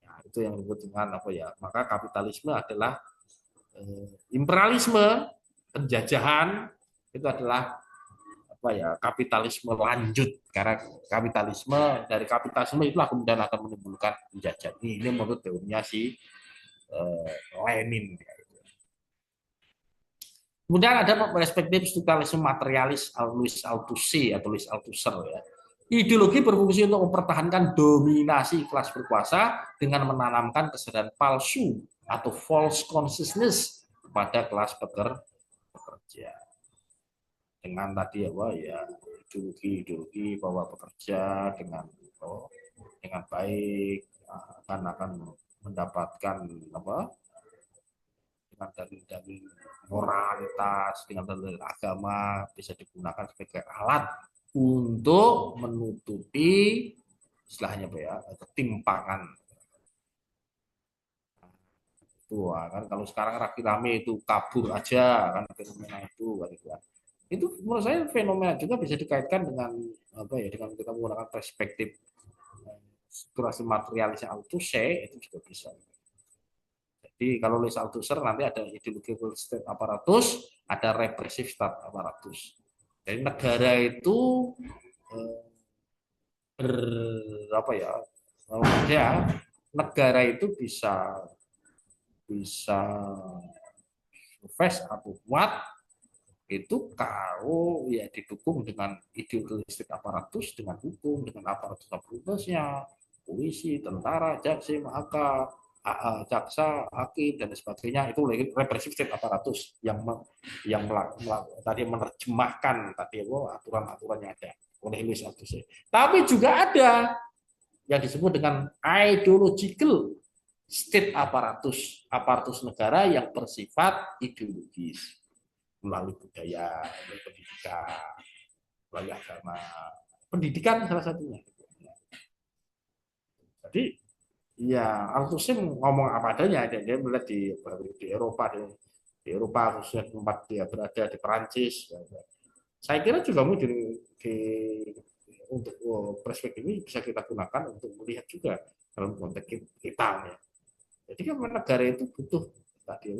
Nah, itu yang disebut dengan apa ya? Maka kapitalisme adalah imperialisme, penjajahan itu adalah apa ya? Kapitalisme lanjut, karena kapitalisme dari kapitalisme itulah kemudian akan menimbulkan penjajahan. Ini menurut teorinya si Lenin. Kemudian ada perspektif strukturalisme materialis Louis Althusser atau Louis Althusser ya. Ideologi berfungsi untuk mempertahankan dominasi kelas berkuasa dengan menanamkan kesadaran palsu atau false consciousness kepada kelas pekerja. Dengan tadi apa ya ideologi bahwa pekerja dengan baik akan mendapatkan apa dengan dalil-dalil moralitas, dengan dalil agama bisa digunakan sebagai alat untuk menutupi istilahnya apa ya ketimpangan. Itu kan kalau sekarang rame itu kabur aja kan fenomena itu kan itu kan. Itu menurut saya fenomena juga bisa dikaitkan dengan apa ya dengan kita menggunakan perspektif strukturasi materialisnya Althusser itu juga bisa. Jadi kalau Louis Althusser nanti ada ideologi state apparatus, ada represif state apparatus. Jadi negara itu ber, apa ya? Ya, negara itu bisa bisa sukses atau kuat itu kalau ya didukung dengan ideologi aparatus, dengan hukum, dengan aparatus aparatusnya, polisi, tentara, jaksa, maka jaksa, hakim dan sebagainya itu represif state aparatus yang tadi menerjemahkan tadi aturan-aturan yang ada oleh Louis Althusser. Tapi juga ada yang disebut dengan ideological state aparatus, aparatus negara yang bersifat ideologis melalui budaya, melalui pendidikan, melalui agama. Pendidikan salah satunya. Jadi ya Althusser ngomong apa adanya, dia melihat di Eropa, di Eropa khususnya tempat dia berada di Perancis. Saya kira juga mungkin untuk perspektif ini bisa kita gunakan untuk melihat juga dalam konteks kita. Ya. Jadi kan negara itu butuh tadi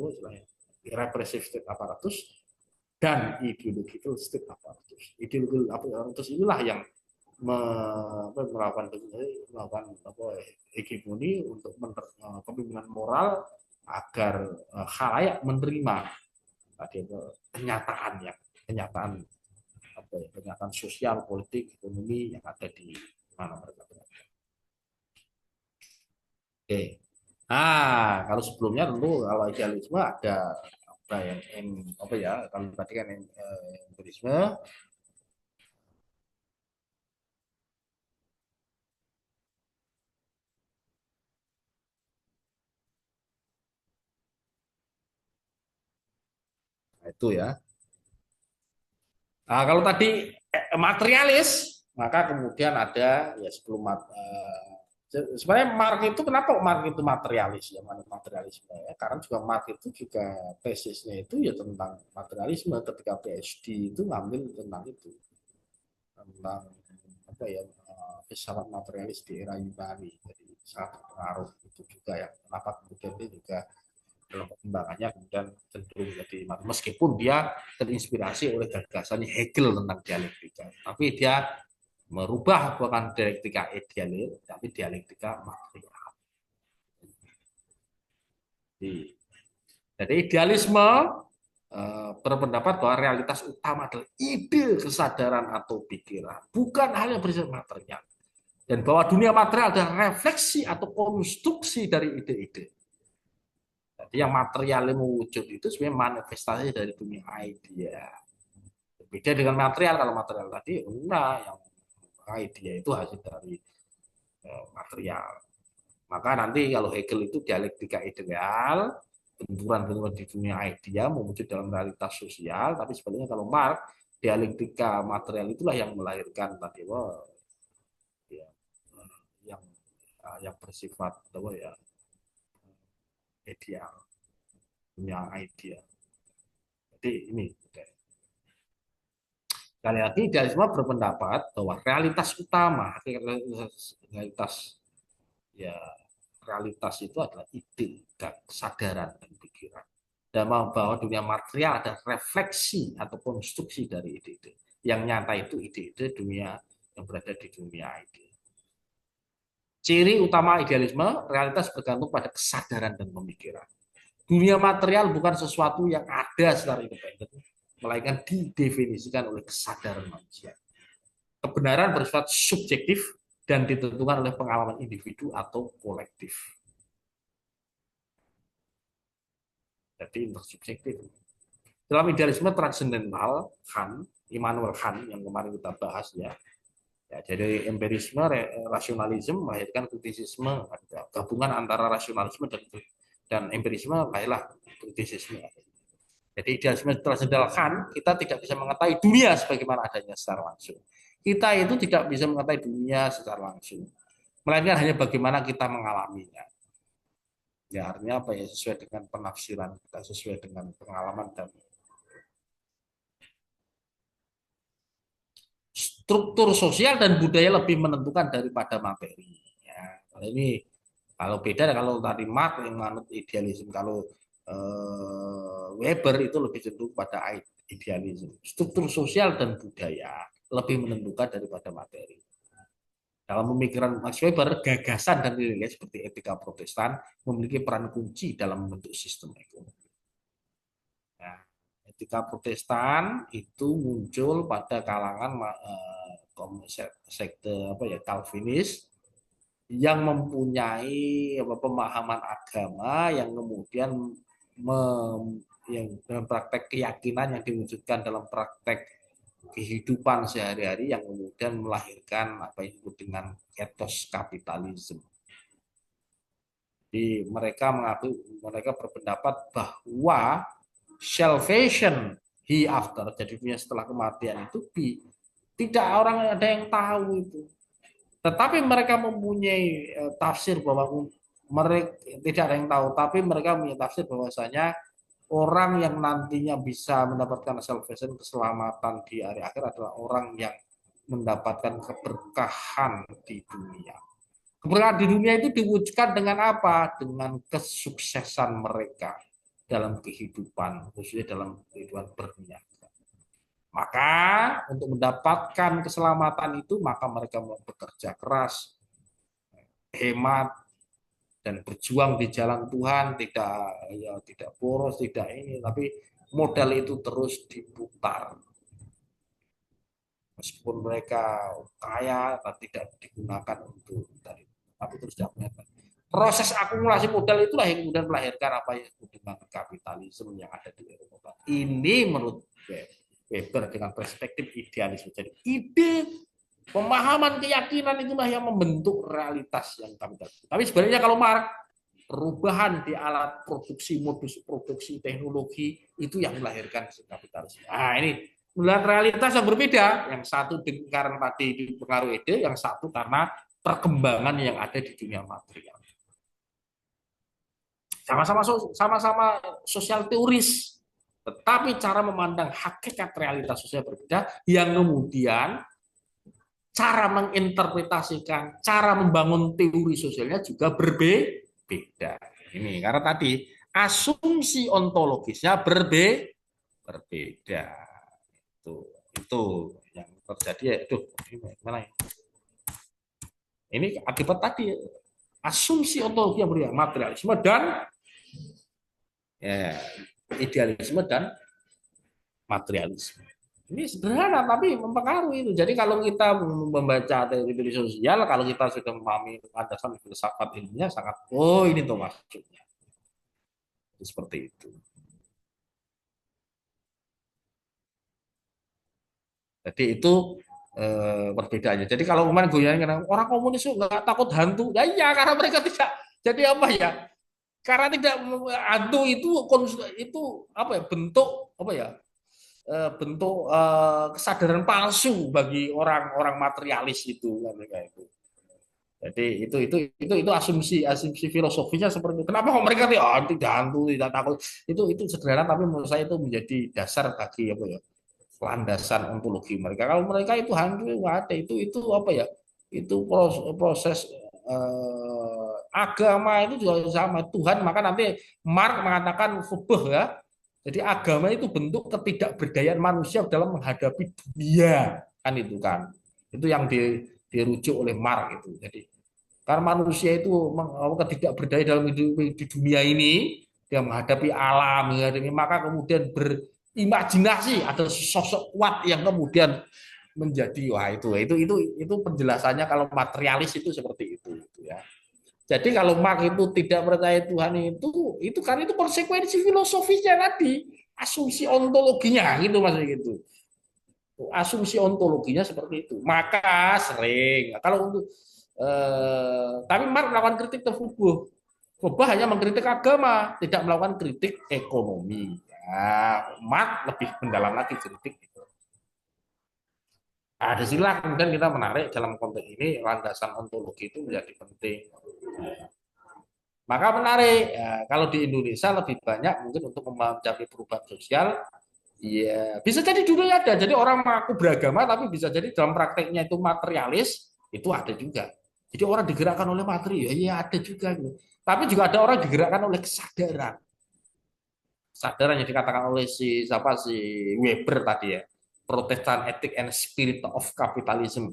represif state aparatus dan ideological state aparatus. Ideological aparatus inilah yang melakukan hegemoni untuk kepemimpinan moral agar khalayak menerima tadi kenyataan sosial, politik, ekonomi yang ada di mana mereka berada. Oke. Nah, kalau sebelumnya tentu kalau idealisme ada apa yang apa ya kalau tadi kan empirisme. Nah, itu ya. Nah, kalau tadi materialis, maka kemudian ada ya sebelum sebenarnya Marx itu kenapa Marx itu materialis ya materialisme ya karena juga Marx itu juga tesisnya itu ya tentang materialisme ketika PhD itu ngambil tentang itu tentang apa ya filsafat materialis di era Yunani jadi sangat berpengaruh itu juga ya kenapa kemudian dia juga dalam perkembangannya kemudian cenderung jadi meskipun dia terinspirasi oleh gagasan Hegel tentang dialektika tapi dia merubah bukan dialektika idealis tapi dialektika material. Jadi idealisme berpendapat bahwa realitas utama adalah ide kesadaran atau pikiran bukan hal yang bersifat material. Dan bahwa dunia material adalah refleksi atau konstruksi dari ide-ide. Jadi yang material yang mewujud itu sebenarnya manifestasi dari dunia idea. Beda dengan material, kalau material tadi enggak, yang idea itu hasil dari material. Maka nanti kalau Hegel itu dialektika ideal, benturan-benturan di dunia idea mewujud dalam realitas sosial, tapi sebenarnya kalau Marx, dialektika material itulah yang melahirkan tadi ya, yang bersifat ya ideal, dunia idea. Jadi ini sekali lagi idealisme berpendapat bahwa realitas utama, realitas ya realitas itu adalah ide dan kesadaran dan pikiran. Dan bahwa dunia material ada refleksi atau konstruksi dari ide-ide. Yang nyata itu ide-ide dunia yang berada di dunia ide. Ciri utama idealisme, realitas bergantung pada kesadaran dan pemikiran. Dunia material bukan sesuatu yang ada secara independen, melainkan didefinisikan oleh kesadaran manusia. Kebenaran bersifat subjektif dan ditentukan oleh pengalaman individu atau kolektif. Jadi intersubjektif. Dalam idealisme transendental, Immanuel Kant yang kemarin kita bahas ya, jadi empirisme, rasionalisme melahirkan kritisisme, gabungan antara rasionalisme dan empirisme lahirlah kritisisme. Jadi idealisme transendental Kant, kita tidak bisa mengetahui dunia sebagaimana adanya secara langsung. Kita itu tidak bisa mengetahui dunia secara langsung, melainkan hanya bagaimana kita mengalaminya. Ya artinya apa ya, sesuai dengan penafsiran kita, sesuai dengan pengalaman dan struktur sosial dan budaya lebih menentukan daripada materi. Ya, kalau beda kalau tadi Marx yang menganut idealisme, kalau Weber itu lebih cenderung pada idealisme. Struktur sosial dan budaya lebih menentukan daripada materi. Dalam pemikiran Max Weber, gagasan dan nilai seperti etika Protestan memiliki peran kunci dalam membentuk sistem ekonomi. Nah, etika Protestan itu muncul pada kalangan sekte Calvinis yang mempunyai pemahaman agama yang kemudian yang dalam praktek keyakinan yang diwujudkan dalam praktek kehidupan sehari-hari yang kemudian melahirkan apa yang disebut dengan etos kapitalisme. Jadi mereka berpendapat bahwa salvation hereafter, jadi dunia setelah kematian itu tidak orang ada yang tahu itu. Tetapi mereka mempunyai tafsir bahwa mereka tidak ada yang tahu, tapi mereka punya tafsir bahwasanya orang yang nantinya bisa mendapatkan salvation, keselamatan di hari akhir adalah orang yang mendapatkan keberkahan di dunia. Keberkahan di dunia itu diwujudkan dengan apa? Dengan kesuksesan mereka dalam kehidupan, khususnya dalam kehidupan berniaga. Maka untuk mendapatkan keselamatan itu, maka mereka mau bekerja keras, hemat, dan berjuang di jalan Tuhan, tidak boros, tidak ini, tapi modal itu terus diputar. Meskipun mereka kaya, tidak digunakan untuk tadi, tapi terus dapat. Proses akumulasi modal itulah yang kemudian melahirkan apa yang disebut dengan kapitalisme yang ada di Eropa. Ini menurut Weber dengan perspektif idealisme. Jadi ide, pemahaman, keyakinan itulah yang membentuk realitas yang kapitalisme. Tapi sebenarnya kalau Marx, perubahan di alat produksi, modus produksi, teknologi itu yang melahirkan kapitalisme. Nah ini melihat realitas yang berbeda. Yang satu karena tadi dipengaruhi ide, yang satu karena perkembangan yang ada di dunia material. Sama-sama sosial teoris, tetapi cara memandang hakikat realitas sosial berbeda, yang kemudian cara menginterpretasikan, cara membangun teori sosialnya juga berbeda. Ini karena tadi asumsi ontologisnya berbeda. Itu yang terjadi. Mana ya? Ini akibat tadi asumsi ontologi yang berbeda, materialisme dan idealisme dan materialisme. Ini sederhana tapi mempengaruhi itu. Jadi kalau kita membaca teori sosial, kalau kita sudah memahami landasan filsafat ilmiah sangat, oh ini tuh maksudnya. Seperti itu. Jadi itu perbedaannya. Jadi kalau kemarin goyang orang komunis itu nggak takut hantu, ya iya karena mereka tidak. Jadi apa ya? Karena tidak hantu itu apa ya bentuk apa ya bentuk kesadaran palsu bagi orang-orang materialis itu kan kayak itu. Jadi itu asumsi asumsi filosofinya seperti itu. Kenapa kok mereka tidak hantu tidak takut itu sederhana tapi menurut saya itu menjadi dasar bagi apa ya landasan ontologi mereka. Kalau mereka itu hantu nggak ada itu apa ya itu proses agama itu juga sama Tuhan maka nanti Mark mengatakan fubuh ya. Jadi agama itu bentuk ketidakberdayaan manusia dalam menghadapi dunia kan itu kan. Itu yang dirujuk oleh Mark itu. Jadi karena manusia itu tidak berdaya dalam hidup di dunia ini, dia menghadapi alam, menghadapi maka kemudian berimajinasi ada sosok kuat yang kemudian menjadi wah itu penjelasannya kalau materialis itu seperti itu ya. Jadi kalau Marx itu tidak percaya Tuhan itu kan itu konsekuensi filosofisnya tadi, asumsi ontologinya gitu maksudnya gitu. Asumsi ontologinya seperti itu. Maka sering kalau untuk tapi Marx melakukan kritik terhubung. Foucault hanya mengkritik agama, tidak melakukan kritik ekonomi. Ya, Marx lebih mendalam lagi kritik itu. Nah, disinilah kemudian kita menarik dalam konteks ini landasan ontologi itu menjadi penting. Maka menarik ya, kalau di Indonesia lebih banyak mungkin untuk mencapai perubahan sosial. Iya, bisa jadi dulu ada. Jadi orang mengaku beragama tapi bisa jadi dalam prakteknya itu materialis, itu ada juga. Jadi orang digerakkan oleh materi, ya iya ada juga gitu. Tapi juga ada orang digerakkan oleh kesadaran. Kesadaran yang dikatakan oleh si Weber tadi ya. Protestant Ethic and Spirit of Capitalism.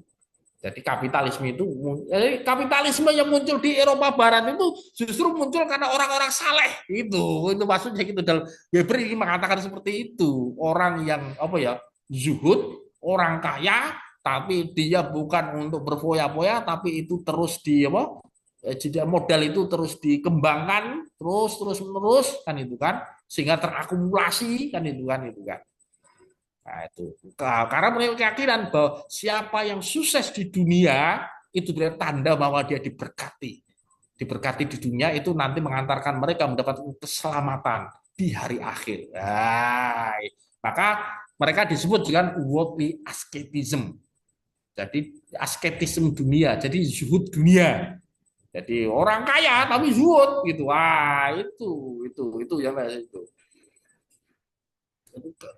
Jadi kapitalisme yang muncul di Eropa Barat itu justru muncul karena orang-orang saleh itu maksudnya gitu dalam Weber ini mengatakan seperti itu orang yang apa ya zuhud orang kaya tapi dia bukan untuk berfoya-foya tapi itu terus di apa jadi modal itu terus dikembangkan terus menerus kan itu kan sehingga terakumulasi kan itu kan. Nah, itu. Karena mereka keyakinan bahwa siapa yang sukses di dunia itu berarti tanda bahwa dia diberkati. Diberkati di dunia itu nanti mengantarkan mereka mendapatkan keselamatan di hari akhir. Nah, maka mereka disebut dengan worldly ascetism. Jadi asketisme dunia, jadi zuhud dunia. Jadi orang kaya tapi zuhud gitu. Wah, itu ya Mas itu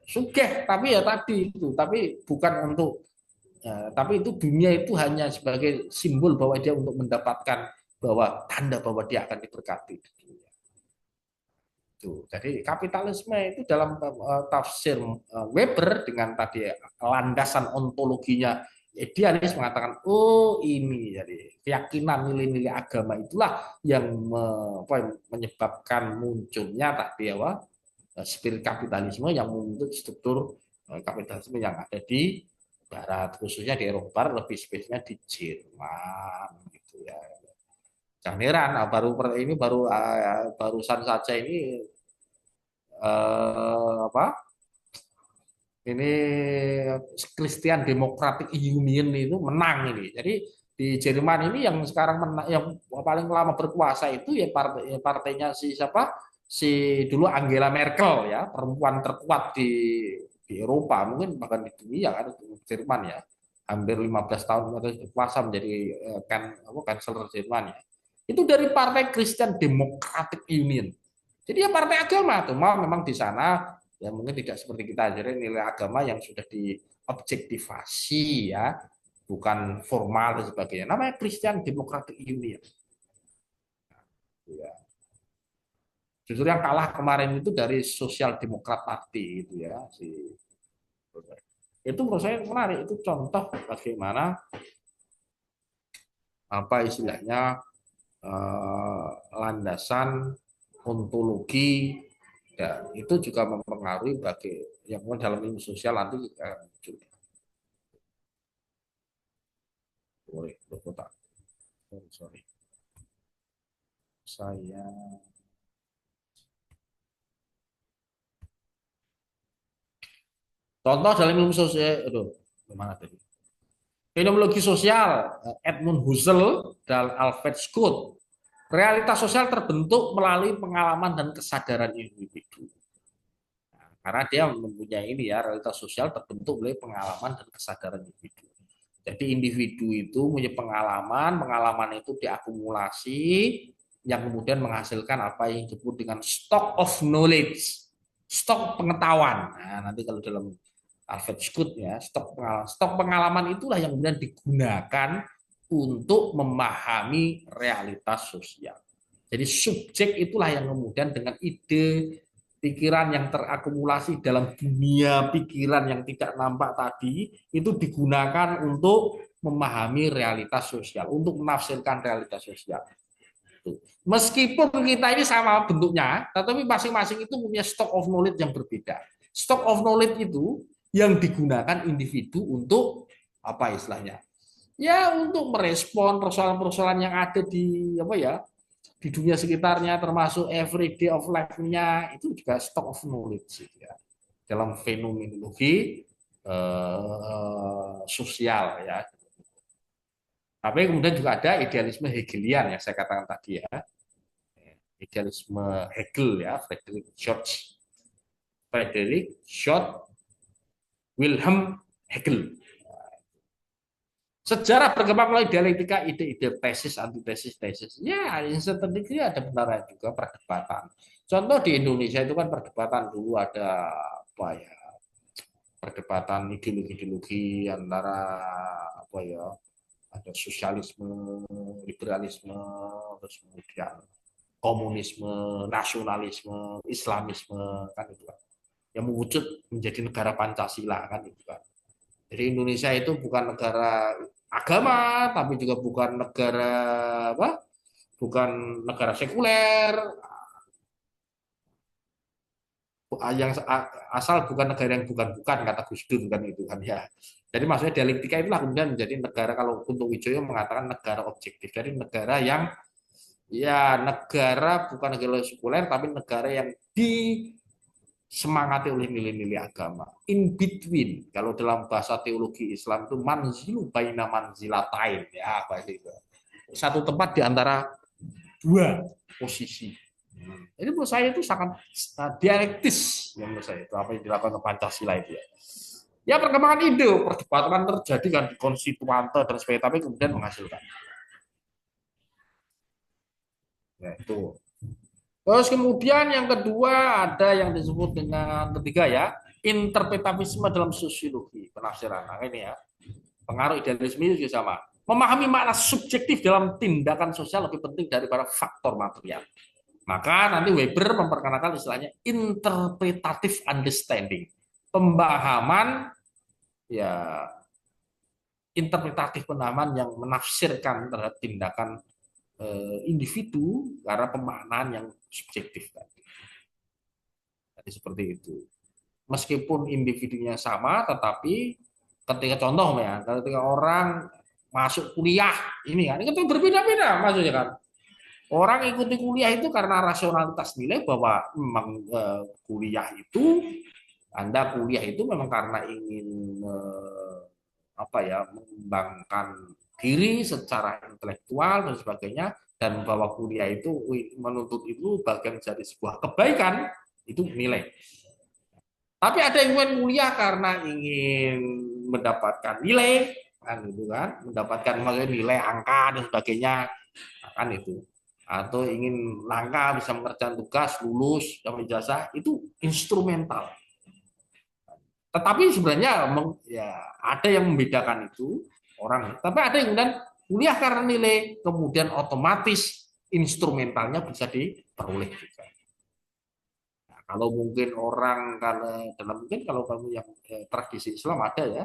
sugih tapi ya tadi itu tapi bukan untuk ya, tapi itu dunia itu hanya sebagai simbol bahwa dia untuk mendapatkan bahwa tanda bahwa dia akan diberkati itu. Jadi kapitalisme itu dalam tafsir Weber dengan tadi landasan ontologinya idealis mengatakan oh ini jadi keyakinan nilai-nilai agama itulah yang menyebabkan munculnya tadi apa spirit kapitalisme yang membentuk struktur kapitalisme yang ada di Barat, khususnya di Eropa Barat, lebih spesifiknya di Jerman, gitu ya. Jangan heran, ini barusan saja ini apa? Ini Christian Democratic Union itu menang ini. Jadi di Jerman ini yang sekarang menang, yang paling lama berkuasa itu ya partainya si siapa? Si dulu Angela Merkel ya, perempuan terkuat di Eropa, mungkin bahkan di dunia kan Jerman ya. Hampir 15 tahun berkuasa menjadi kan apa kanselir Jerman ya. Itu dari partai Christian Democratic Union. Jadi ya partai agama tuh, memang di sana ya mungkin tidak seperti kita jadi nilai agama yang sudah diobjektivasi ya, bukan formal dan sebagainya. Namanya Christian Democratic Union. Ya. Justru yang kalah kemarin itu dari Social Democrat Party itu ya si itu menurut saya menarik itu contoh bagaimana apa istilahnya landasan ontologi ya, itu juga mempengaruhi bagi yang dalam ilmu sosial nanti muncul. Boleh, kotak. Sorry. Saya contoh dalam ilmu sosial, aduh, gimana tadi? Fenomenologi sosial, Edmund Husserl dan Alfred Scott. Realitas sosial terbentuk melalui pengalaman dan kesadaran individu. Karena dia mempunyai ini ya, realitas sosial terbentuk oleh pengalaman dan kesadaran individu. Jadi individu itu punya pengalaman, pengalaman itu diakumulasi, yang kemudian menghasilkan apa yang disebut dengan stock of knowledge, stok pengetahuan. Nah, nanti kalau dalam Alfred Scott ya, stok pengalaman itulah yang kemudian digunakan untuk memahami realitas sosial. Jadi subjek itulah yang kemudian dengan ide pikiran yang terakumulasi dalam dunia pikiran yang tidak nampak tadi itu digunakan untuk memahami realitas sosial, untuk menafsirkan realitas sosial. Meskipun kita ini sama bentuknya, tetapi masing-masing itu punya stock of knowledge yang berbeda. Stock of knowledge itu yang digunakan individu untuk apa istilahnya? Ya untuk merespon persoalan-persoalan yang ada di apa ya di dunia sekitarnya, termasuk everyday of life-nya, itu juga stock of knowledge ya. Dalam fenomenologi sosial ya. Tapi kemudian juga ada idealisme Hegelian yang saya katakan tadi ya. Idealisme Hegel ya, Friedrich Georg Wilhelm Hegel. Sejarah berkembang melalui dialektika ide-ide tesis, antitesis, tesis. Ya, yang seperti ada benarnya juga perdebatan. Contoh di Indonesia itu kan perdebatan dulu ada apa ya? Perdebatan ideologi-ideologi antara apa ya? Ada sosialisme, liberalisme, terus kemudian komunisme, nasionalisme, islamisme kan itu kan. Yang mewujud menjadi negara Pancasila kan itu kan. Jadi Indonesia itu bukan negara agama, tapi juga bukan negara apa? Bukan negara sekuler, yang asal bukan negara yang bukan-bukan kata Gus Dur kan itu kan ya. Jadi maksudnya dialektika itulah kemudian menjadi negara kalau Kunto Wijoyo mengatakan negara objektif. Jadi negara yang ya negara bukan negara sekuler tapi negara yang disemangati oleh nilai-nilai agama. In between kalau dalam bahasa teologi Islam itu manzilu baina manzilatain ya apa itu. Satu tempat di antara dua posisi. Jadi menurut saya itu sangat dialektis yang menurut saya itu apa yang dilakukan Pancasila itu ya. Ya perkembangan ide, perdebatan terjadi kan di konstituante dan sebagainya, tapi kemudian menghasilkan. Ya, itu. Terus kemudian yang kedua ada yang disebut dengan ketiga ya, interpretavisme dalam sosiologi, penafsiran. Nah, ini ya, pengaruh idealisme itu juga sama. Memahami makna subjektif dalam tindakan sosial lebih penting daripada faktor material. Maka nanti Weber memperkenalkan istilahnya interpretative understanding. Pemahaman ya interpretatif pemahaman yang menafsirkan terhadap tindakan individu karena pemaknaan yang subjektif. Jadi seperti itu. Meskipun individunya sama, tetapi ketika contoh ya, ketika orang masuk kuliah ini kan, itu berbeda-beda maksudnya kan. Orang ikuti kuliah itu karena rasionalitas nilai bahwa memang kuliah itu Anda kuliah itu memang karena ingin apa ya mengembangkan diri secara intelektual dan sebagainya dan bahwa kuliah itu menuntut itu bagian dari sebuah kebaikan itu nilai. Tapi ada yang ingin kuliah karena ingin mendapatkan nilai kan itu kan, mendapatkan nilai angka dan sebagainya kan itu. Atau ingin langka bisa mengerjakan tugas lulus dapat ijazah itu instrumental. Tetapi sebenarnya ya ada yang membedakan itu orang. Tapi ada yang kemudian kuliah karena nilai, kemudian otomatis instrumentalnya bisa diperoleh juga. Nah, kalau mungkin orang karena dalam mungkin kalau kamu yang tradisi Islam ada ya,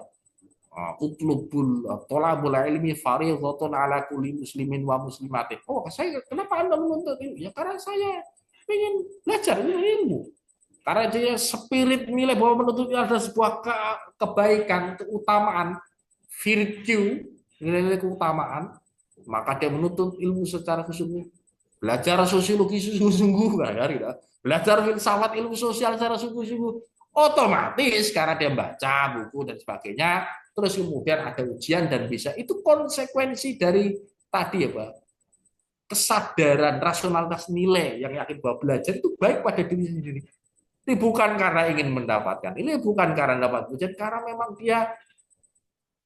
utlubul tolabul ilmi fardhatun ala kulli muslimin wa muslimatin. Oh, saya kenapa Anda menuntut ilmu? Ya karena saya ingin belajar ilmu. Karena dia spirit nilai bahwa menuntut ada sebuah kebaikan, keutamaan, virtue, nilai-nilai keutamaan, maka dia menuntut ilmu secara sungguh. Belajar sosiologi sungguh-sungguh, belajar filsafat ilmu sosial secara sungguh-sungguh. Otomatis karena dia baca buku dan sebagainya, terus kemudian ada ujian dan bisa, itu konsekuensi dari tadi ya Pak, kesadaran rasionalitas nilai yang yakin bahwa belajar itu baik pada diri sendiri. Ini bukan karena ingin mendapatkan, ini bukan karena dapat ujian, karena memang dia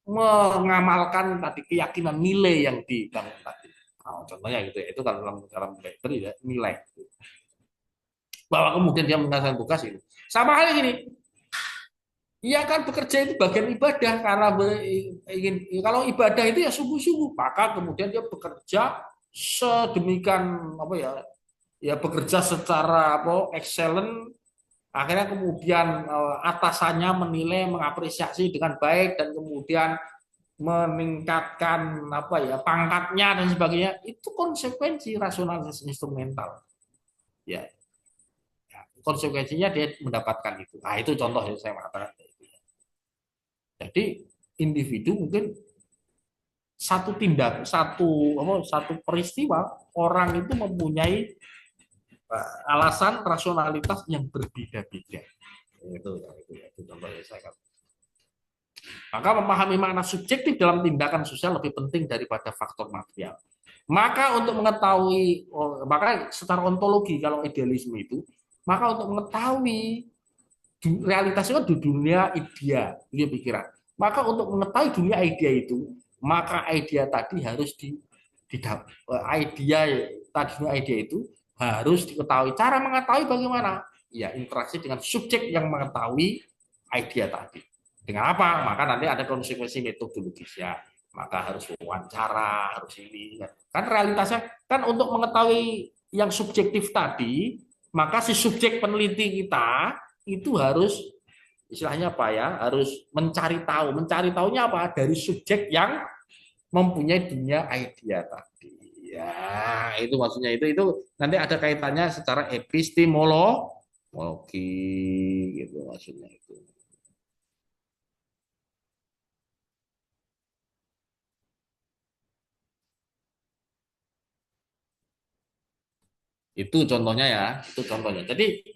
mengamalkan tadi keyakinan nilai yang dibangun tadi. Nah, contohnya gitu ya, itu kalau dalam ya, nilai. Bahwa kemudian dia mengatakan tugas ini. Sama hal ini, ia kan bekerja itu bagian ibadah karena ingin kalau ibadah itu ya sungguh-sungguh, maka kemudian dia bekerja sedemikian apa ya bekerja secara apa excellent, akhirnya kemudian atasannya menilai mengapresiasi dengan baik dan kemudian meningkatkan apa ya pangkatnya dan sebagainya, itu konsekuensi rasionalitas instrumental ya, konsekuensinya dia mendapatkan itu. Nah itu contoh yang saya mengatakan. Jadi individu mungkin satu tindak satu peristiwa orang itu mempunyai alasan rasionalitas yang berbeda-beda. Itu contoh yang saya katakan. Maka memahami makna subjektif dalam tindakan sosial lebih penting daripada faktor material. Maka untuk mengetahui, maka secara ontologi kalau idealisme itu, maka untuk mengetahui realitasnya di dunia idea, dunia pikiran. Maka untuk mengetahui dunia idea itu, maka idea tadi harus idea tadi dunia idea itu harus diketahui. Cara mengetahui bagaimana? Ya interaksi dengan subjek yang mengetahui idea tadi. Dengan apa? Maka nanti ada konsekuensi metodologis ya. Maka harus wawancara, harus ini. Kan realitasnya kan untuk mengetahui yang subjektif tadi, maka si subjek peneliti kita itu harus istilahnya apa ya? Harus mencari tahu. Mencari tahunya apa? Dari subjek yang mempunyai dunia idea tadi. Ya, itu maksudnya itu nanti ada kaitannya secara epistemologi gitu maksudnya itu. Itu contohnya ya, itu contohnya. Jadi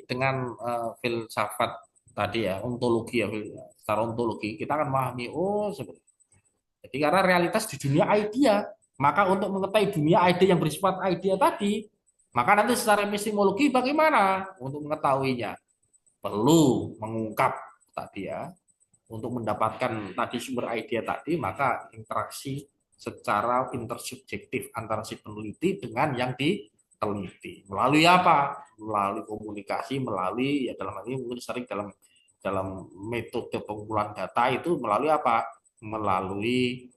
dengan filsafat tadi ya, ontologi ya, secara ontologi kita akan memahami jadi karena realitas di dunia idea, maka untuk mengetahui dunia ide yang bersifat idea tadi, maka nanti secara epistemologi bagaimana untuk mengetahuinya? Perlu mengungkap tadi ya, untuk mendapatkan tadi sumber idea tadi, maka interaksi secara intersubjektif antara si peneliti dengan yang diteliti. Melalui apa? Melalui komunikasi, melalui ya dalam hal ini mungkin sering dalam dalam metode pengumpulan data itu melalui apa? Melalui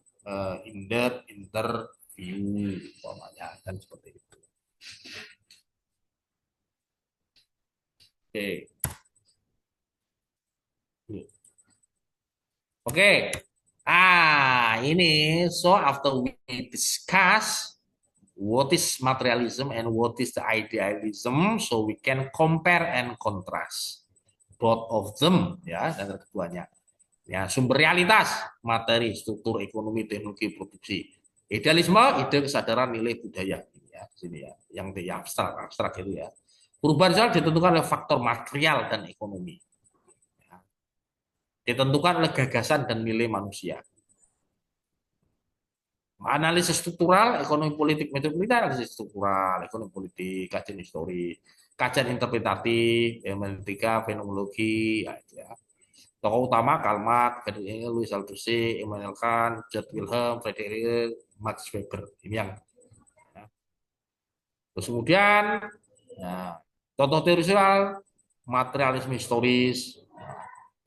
interview umpamanya dan seperti itu. Oke. Oke. Ini so after we discuss what is materialism and what is the idealism, so we can compare and contrast both of them ya dan keduanya. Ya, sumber realitas, materi, struktur ekonomi, teknologi, produksi. Idealisme, ide kesadaran nilai budaya ya, sini ya, yang abstrak, abstrak itu ya. Perubahan sosial ditentukan oleh faktor material dan ekonomi. Ya. Ditentukan oleh gagasan dan nilai manusia. Analisis struktural, ekonomi politik, metode analisis struktural, ekonomi politik, kajian historis, kajian interpretatif, hermeneutika, fenomenologi, ya. Tokoh utama Karl Marx, Friedrich Engels, Louis Althusser, Immanuel Kant, George Wilhelm, Friedrich Max Weber. Ini yang ya. Terus kemudian ya, contoh teori sosial, materialisme historis,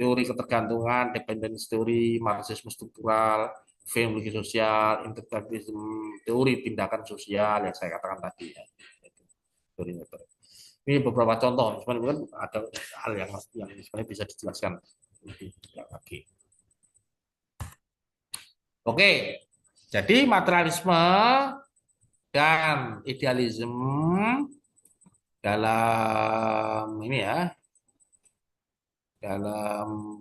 teori ketergantungan, dependence teori, marxisme struktural, fenomenologi sosial, integralisme, teori tindakan sosial yang saya katakan tadi ya. Ini beberapa contoh, sebenarnya ada hal yang sebenarnya bisa dijelaskan lebih lagi. Oke, jadi materialisme dan idealisme dalam ini ya, dalam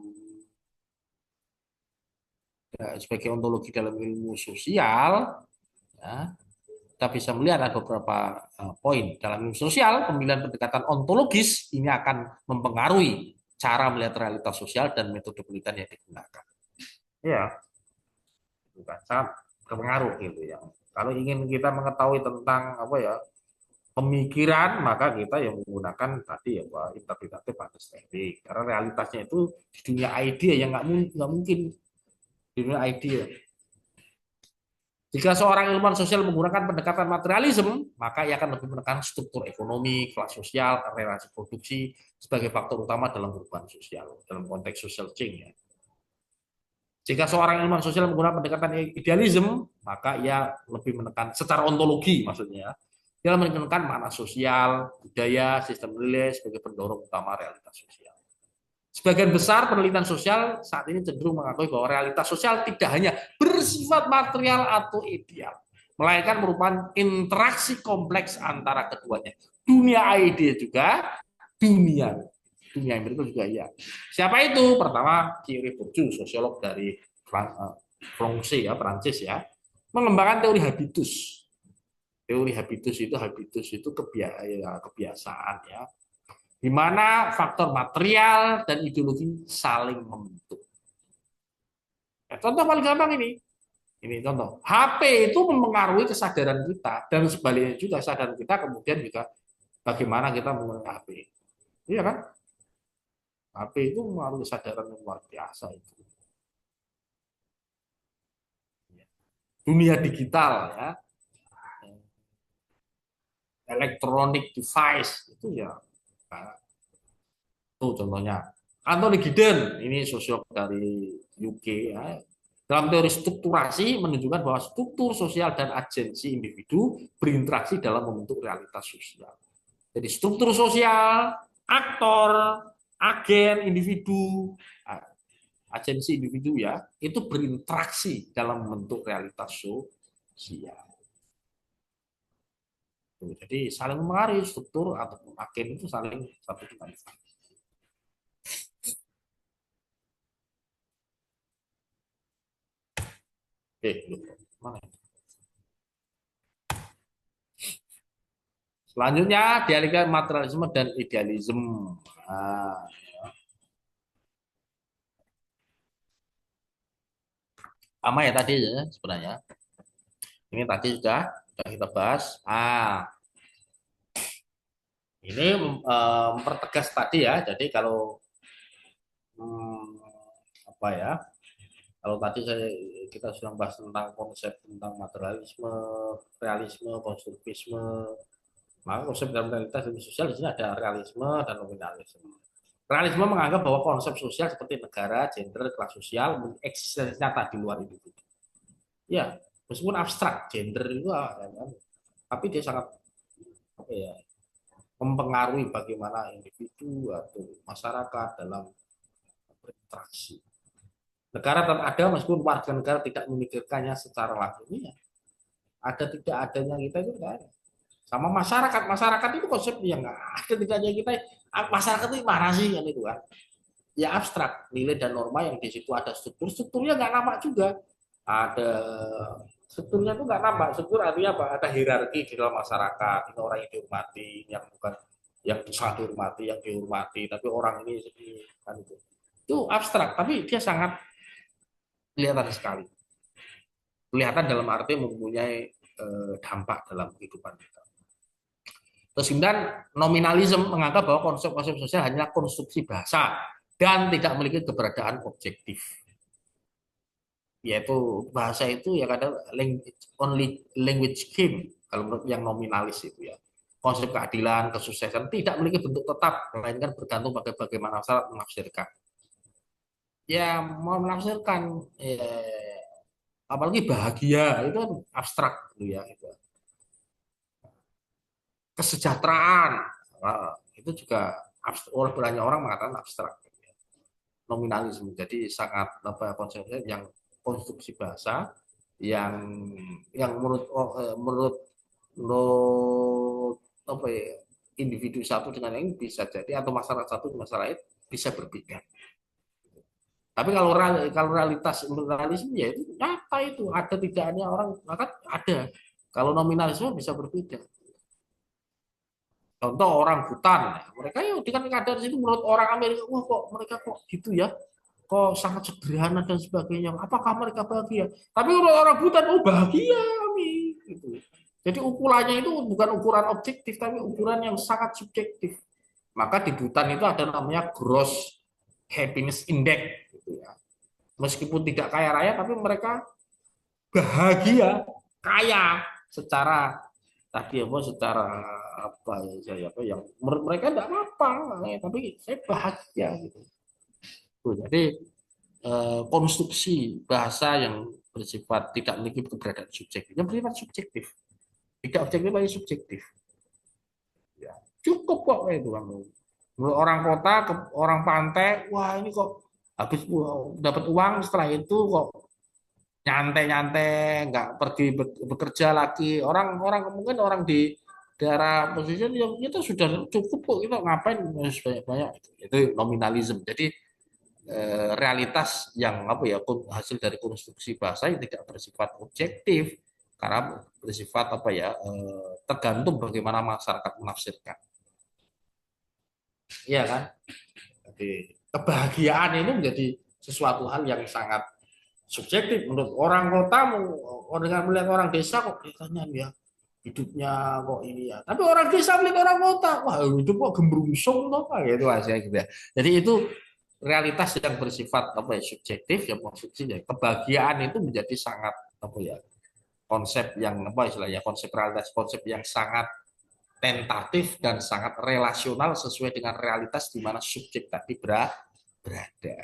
sebagai ontologi dalam ilmu sosial, ya, kita bisa melihat ada beberapa poin dalam ilmu sosial. Pemilihan pendekatan ontologis ini akan mempengaruhi cara melihat realitas sosial dan metode penelitian yang digunakan. Ya, bukan sangat berpengaruh gitu ya. Kalau ingin kita mengetahui tentang apa ya pemikiran, maka kita yang menggunakan tadi ya Pak, interpretatif understanding. Karena realitasnya itu di dunia ide yang nggak mungkin di dunia ide. Jika seorang ilmuwan sosial menggunakan pendekatan materialisme, maka ia akan lebih menekan struktur ekonomi, kelas sosial, relasi produksi sebagai faktor utama dalam perubahan sosial, dalam konteks social change. Ya. Jika seorang ilmuwan sosial menggunakan pendekatan idealisme, maka ia lebih menekan secara ontologi maksudnya. Dia menekan makna sosial, budaya, sistem nilai sebagai pendorong utama realitas sosial. Sebagian besar penelitian sosial saat ini cenderung mengakui bahwa realitas sosial tidak hanya bersifat material atau ideal, melainkan merupakan interaksi kompleks antara keduanya. Dunia ide juga, dunia dunia empirical juga ya. Siapa itu? Pertama, Thierry Bourdieu, sosiolog dari Frankfurt ya, Prancis ya, mengembangkan teori habitus. Teori habitus itu kebiasaan ya, di mana faktor material dan ideologi saling membentuk. Ya, contoh paling gampang ini contoh. HP itu mempengaruhi kesadaran kita dan sebaliknya juga kesadaran kita kemudian juga bagaimana kita menggunakan HP. Iya kan? HP itu mempengaruhi kesadaran yang luar biasa itu. Dunia digital ya, electronic device itu ya. Nah, itu contohnya. Anthony Giddens, ini sosiolog dari UK ya. Dalam teori strukturasi menunjukkan bahwa struktur sosial dan agensi individu berinteraksi dalam membentuk realitas sosial. Jadi struktur sosial, aktor, agen, individu, agensi individu ya, itu berinteraksi dalam membentuk realitas sosial. Jadi saling mempengaruhi struktur ataupun agen itu saling satu dengan lain. Oke, mana? Selanjutnya dialektika materialisme dan idealisme. Nah, sama ya tadi ya sebenarnya. Ini tadi sudah kita bahas. Ini mempertegas tadi ya. Jadi kalau hmm, apa ya? Kalau tadi kita sudah bahas tentang konsep tentang materialisme, realisme, konstruktivisme, maka konsep dalam realitas dan sosial di sini ada realisme dan nominalisme. Realisme menganggap bahwa konsep sosial seperti negara, gender, kelas sosial eksistensi nyata di luar individu. Ya, meskipun abstrak, gender itu, tapi dia sangat apa ya, mempengaruhi bagaimana individu atau masyarakat dalam berinteraksi. Negara tetap ada meskipun warga negara tidak memikirkannya secara langsung. Ya, ada tidak adanya kita itu enggak ada. Sama masyarakat itu konsep yang nggak ada tidaknya kita. Masyarakat itu mana sih kan itu kan? Ya abstrak, nilai dan norma yang di situ ada strukturnya nggak nampak juga. Ada strukturnya tuh nggak nampak. Struktur artinya apa? Ada hierarki di dalam masyarakat. Ini orang yang dihormati, yang bukan yang bisa dihormati, yang dihormati. Tapi orang ini kan itu. Itu abstrak, tapi dia sangat kelihatan sekali. Kelihatan dalam arti mempunyai dampak dalam kehidupan kita. Terus kemudian nominalisme menganggap bahwa konsep-konsep sosial hanya konstruksi bahasa dan tidak memiliki keberadaan objektif. Yaitu bahasa itu ya kadang only language game kalau menurut yang nominalis itu ya. Konsep keadilan, kesuksesan tidak memiliki bentuk tetap, melainkan bergantung pada bagaimana masyarakat menafsirkan. Ya mau menafsirkan, apalagi bahagia itu kan abstrak gitu ya. Gitu. Kesejahteraan, itu juga oleh banyak orang mengatakan abstrak. Nominalisme. Jadi sangat apa konsepnya yang konstruksi bahasa yang menurut menurut menurut apa ya individu satu dengan yang bisa jadi atau masyarakat satu dengan masyarakat lain bisa berbeda. Tapi kalau realitas pluralisme ya itu nyata, itu ada tidaknya orang maka ada. Kalau nominalisme bisa berbeda. Contoh orang hutan, mereka ya dengan kadar itu menurut orang Amerika, wah kok mereka kok gitu ya, kok sangat sederhana dan sebagainya. Apakah mereka bahagia? Tapi menurut orang hutan, oh bahagia kami. Gitu. Jadi ukurannya itu bukan ukuran objektif, tapi ukuran yang sangat subjektif. Maka di hutan itu ada namanya gross happiness index. Gitu ya. Meskipun tidak kaya raya, tapi mereka bahagia, kaya secara tadi apa, secara apa ya, saya apa yang menurut mereka tidak apa-apa, tapi saya bahagia gitu. Jadi konstruksi bahasa yang bersifat tidak memiliki keberadaan subjektif, yang bersifat subjektif, tidak objektif tapi subjektif. Ya, cukup kok itu kan. Menurut orang kota, orang pantai, wah ini kok habis dapat uang setelah itu kok nyantai-nyantai, nggak pergi bekerja lagi. Orang-orang mungkin orang di daerah pesisir yang kita sudah cukup kok, kita ngapain banyak-banyak. Itu nominalisme. Jadi realitas yang apa ya, hasil dari konstruksi bahasa yang tidak bersifat objektif karena bersifat apa ya, tergantung bagaimana masyarakat menafsirkan. Iya kan? Jadi kebahagiaan itu menjadi sesuatu hal yang sangat subjektif menurut orang kota. Dengan melihat orang desa kok kelihatannya ya hidupnya kok ini ya, tapi orang desa melihat orang kota, wah hidup kok gembrungsung tuh kayak itu aja gitu ya. Jadi itu realitas yang bersifat apa ya, subjektif yang maksudnya kebahagiaan itu menjadi sangat apa ya, konsep yang apa istilahnya, konsep realitas, konsep yang sangat tentatif dan sangat relasional sesuai dengan realitas di mana subjek tadi berada.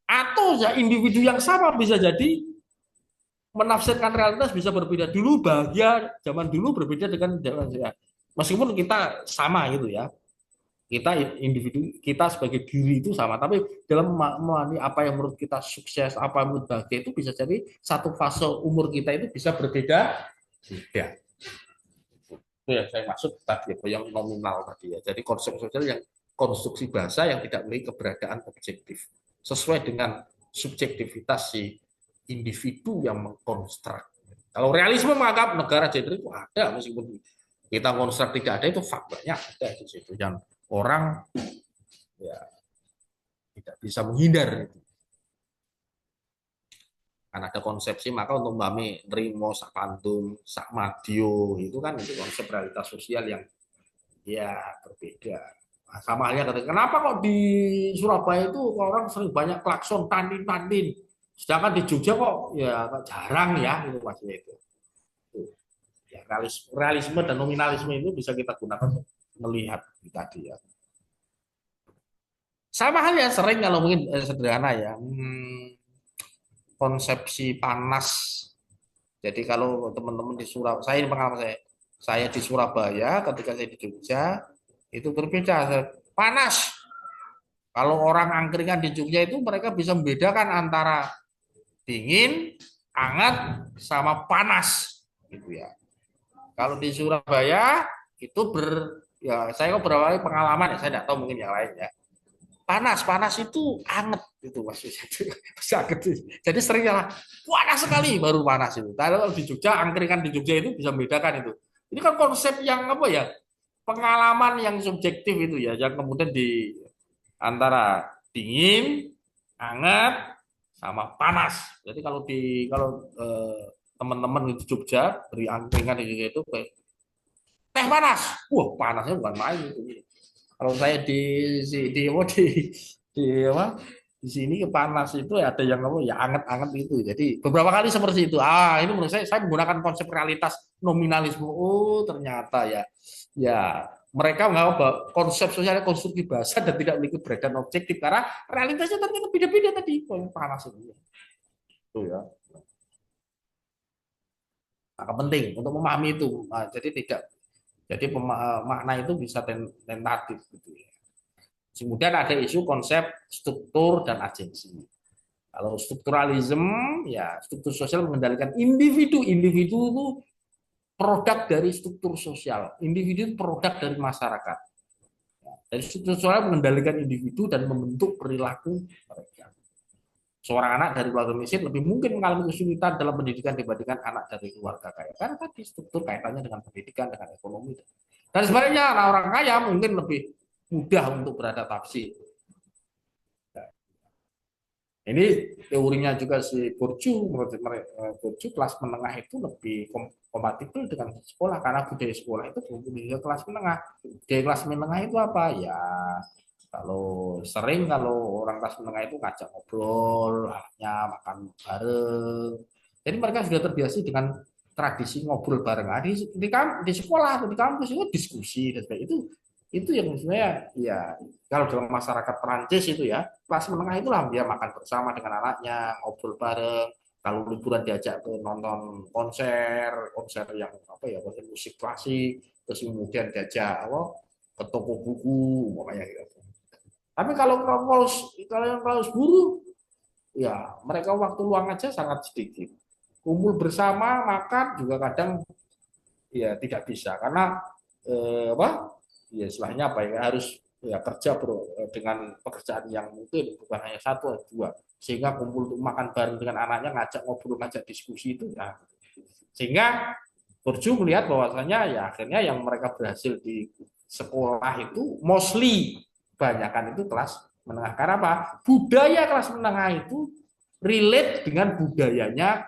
Atau ya individu yang sama bisa jadi menafsirkan realitas bisa berbeda. Dulu bahagia zaman dulu berbeda dengan zaman sekarang. Meskipun kita sama gitu ya. Kita individu, kita sebagai diri itu sama, tapi dalam memahami apa yang menurut kita sukses, apa yang menurut bahagia itu bisa jadi satu fase umur kita itu bisa berbeda. Tidak. Itu yang saya maksud tadi yang nominal tadi ya. Jadi konsep sosial yang konstruksi bahasa yang tidak memiliki keberadaan objektif sesuai dengan subjektivitas si individu yang mengkonstruk. Kalau realisme menganggap negara gender itu ada, meskipun kita konstruk tidak ada, itu faktanya ada di situ yang orang ya tidak bisa menghindar. Kan ada konsepsi, maka untuk memahami Nrimo, Sakandum, Sakmadio itu kan itu konsep realitas sosial yang ya berbeda. Nah, sama halnya kenapa kok di Surabaya itu orang sering banyak klakson tandin-tandin, sedangkan di Jogja kok ya jarang ya, itu maksudnya itu. Ya, realisme dan nominalisme itu bisa kita gunakan untuk melihat tadi ya. Sama halnya sering kalau mungkin sederhana ya, konsepsi panas. Jadi kalau teman-teman di Surabaya, saya ini pengalaman saya di Surabaya, ketika saya di Jogja itu berbeda, panas. Kalau orang angkringan di Jogja itu mereka bisa membedakan antara dingin, hangat, sama panas, gitu ya. Kalau di Surabaya itu ya saya kok beberapa kali pengalaman ya, saya tidak tahu mungkin yang lain ya. Panas itu anget itu maksudnya. Jadi seringnya lah panas sekali baru panas itu. Kalau di Jogja, angkringan di Jogja itu bisa membedakan itu. Ini kan konsep yang apa ya, pengalaman yang subjektif itu ya, yang kemudian di antara dingin, hangat, sama panas. Jadi teman-teman di Jogja beri angkringan di Jogja itu kayak teh panas, wah panasnya bukan main itu. Kalau saya di apa di sini panas itu ada yang apa ya, anget-anget itu. Jadi beberapa kali seperti itu. Ini menurut saya menggunakan konsep realitas nominalisme. Oh ternyata ya, ya mereka menganggap konsep sosial konstruksi bahasa dan tidak memiliki keberadaan objektif karena realitasnya ternyata beda-beda tadi. Oh, yang panas itu. Itu ya. Maka penting untuk memahami itu. Nah, jadi makna itu bisa tentatif gitu ya. Kemudian ada isu konsep struktur dan agensi. Kalau strukturalisme, ya struktur sosial mengendalikan individu. Individu itu produk dari struktur sosial. Individu produk dari masyarakat. Dari struktur sosial mengendalikan individu dan membentuk perilaku mereka. Seorang anak dari keluarga miskin lebih mungkin mengalami kesulitan dalam pendidikan dibandingkan anak dari keluarga kaya. Karena tadi struktur kaitannya dengan pendidikan, dengan ekonomi. Dan sebenarnya orang kaya mungkin lebih mudah untuk beradaptasi. Ini teorinya juga si Bourdieu, menurut Bourdieu kelas menengah itu lebih kompatibel dengan sekolah karena budaya sekolah itu budaya kelas menengah. Budaya kelas menengah itu apa? Ya kalau orang kelas menengah itu ngajak ngobrol, anaknya makan bareng. Jadi mereka sudah terbiasa dengan tradisi ngobrol bareng. Nah, di sekolah atau di kampus itu diskusi dan sebagainya. Itu yang sebenarnya ya kalau dalam masyarakat Perancis itu ya kelas menengah itulah dia makan bersama dengan anaknya, ngobrol bareng. Kalau liburan diajak ke nonton konser yang apa ya, konser musik klasik, terus kemudian diajak ke toko buku, umpamanya gitu. Tapi kalau yang kaus guru, ya mereka waktu luang aja sangat sedikit. Kumpul bersama, makan juga kadang ya tidak bisa karena apa? Ya istilahnya apa ya harus ya kerja bro dengan pekerjaan yang mungkin bukan hanya satu atau dua sehingga kumpul untuk makan bareng dengan anaknya ngajak ngobrol ngajak diskusi itu ya sehingga Burju melihat bahwasanya ya akhirnya yang mereka berhasil di sekolah itu mostly kebanyakan itu kelas menengah. Karena apa? Budaya kelas menengah itu relate dengan budayanya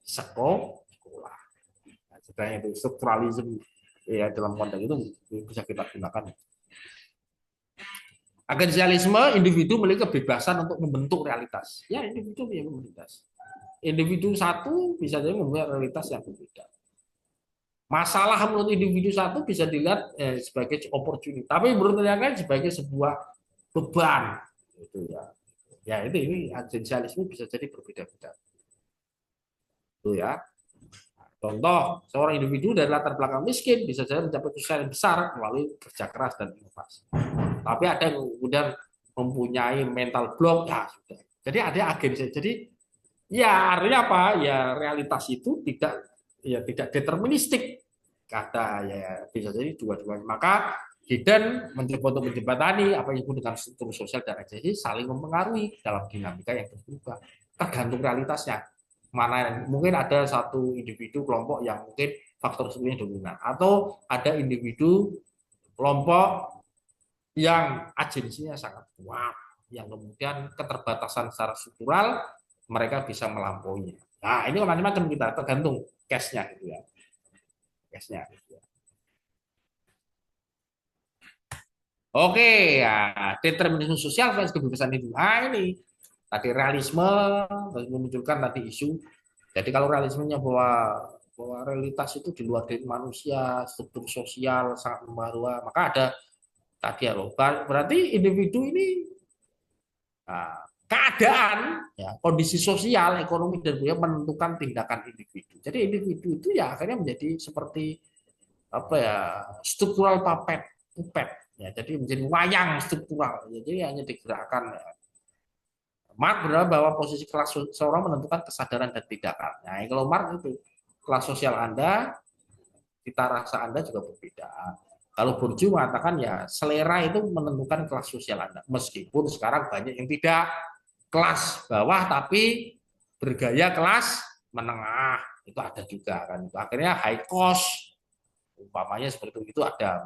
sekolah. Nah, sebenarnya itu strukturalisme ya dalam konteks itu bisa kita gunakan. Agensialisme, individu memiliki kebebasan untuk membentuk realitas. Ya, individu punya realitas. Individu satu bisa jadi membuat realitas yang berbeda. Masalah menurut individu satu bisa dilihat sebagai opportunity, tapi menurut yang lain sebagai sebuah beban. Itu ya. Ya itu ini agensialisme bisa jadi berbeda-beda. Itu ya. Contoh, seorang individu dari latar belakang miskin bisa saja mencapai sukses yang besar melalui kerja keras dan inovasi. Tapi ada yang kemudian mempunyai mental block, ya sudah. Jadi ada agensi. Jadi ya artinya apa? Ya realitas itu tidak deterministik. Kata ya bisa jadi dua-duanya. Maka Hidden mencoba untuk menjembatani apa yang disebut dengan struktur sosial dan agensi saling mempengaruhi dalam dinamika yang berubah. Tergantung realitasnya. Mana mungkin ada satu individu kelompok yang mungkin faktor sebelumnya dominan atau ada individu kelompok yang agensinya sangat kuat yang kemudian keterbatasan secara struktural mereka bisa melampauinya. Nah ini macam-macam kita tergantung case-nya gitu ya. Case-nya. Gitu ya. Oke, ya determinisme sosial versus kebebasan hidup. Nah ini tadi realisme memunculkan tadi isu. Jadi kalau realismenya bahwa realitas itu di luar dari manusia, struktur sosial sangat membaharuah, maka ada tadi ya loh. Berarti individu ini nah, keadaan, ya, kondisi sosial, ekonomi dan budaya menentukan tindakan individu. Jadi individu itu ya akhirnya menjadi seperti apa ya struktural puppet ya jadi menjadi wayang struktural jadi hanya digerakkan ya. Mark berpendapat bahwa posisi kelas seorang menentukan kesadaran dan tindakan. Nah, kalau Mark itu kelas sosial Anda, cita rasa Anda juga berbeda. Kalau Bourdieu mengatakan ya selera itu menentukan kelas sosial Anda. Meskipun sekarang banyak yang tidak kelas bawah tapi bergaya kelas menengah itu ada juga kan. Akhirnya high cost umpamanya seperti itu ada.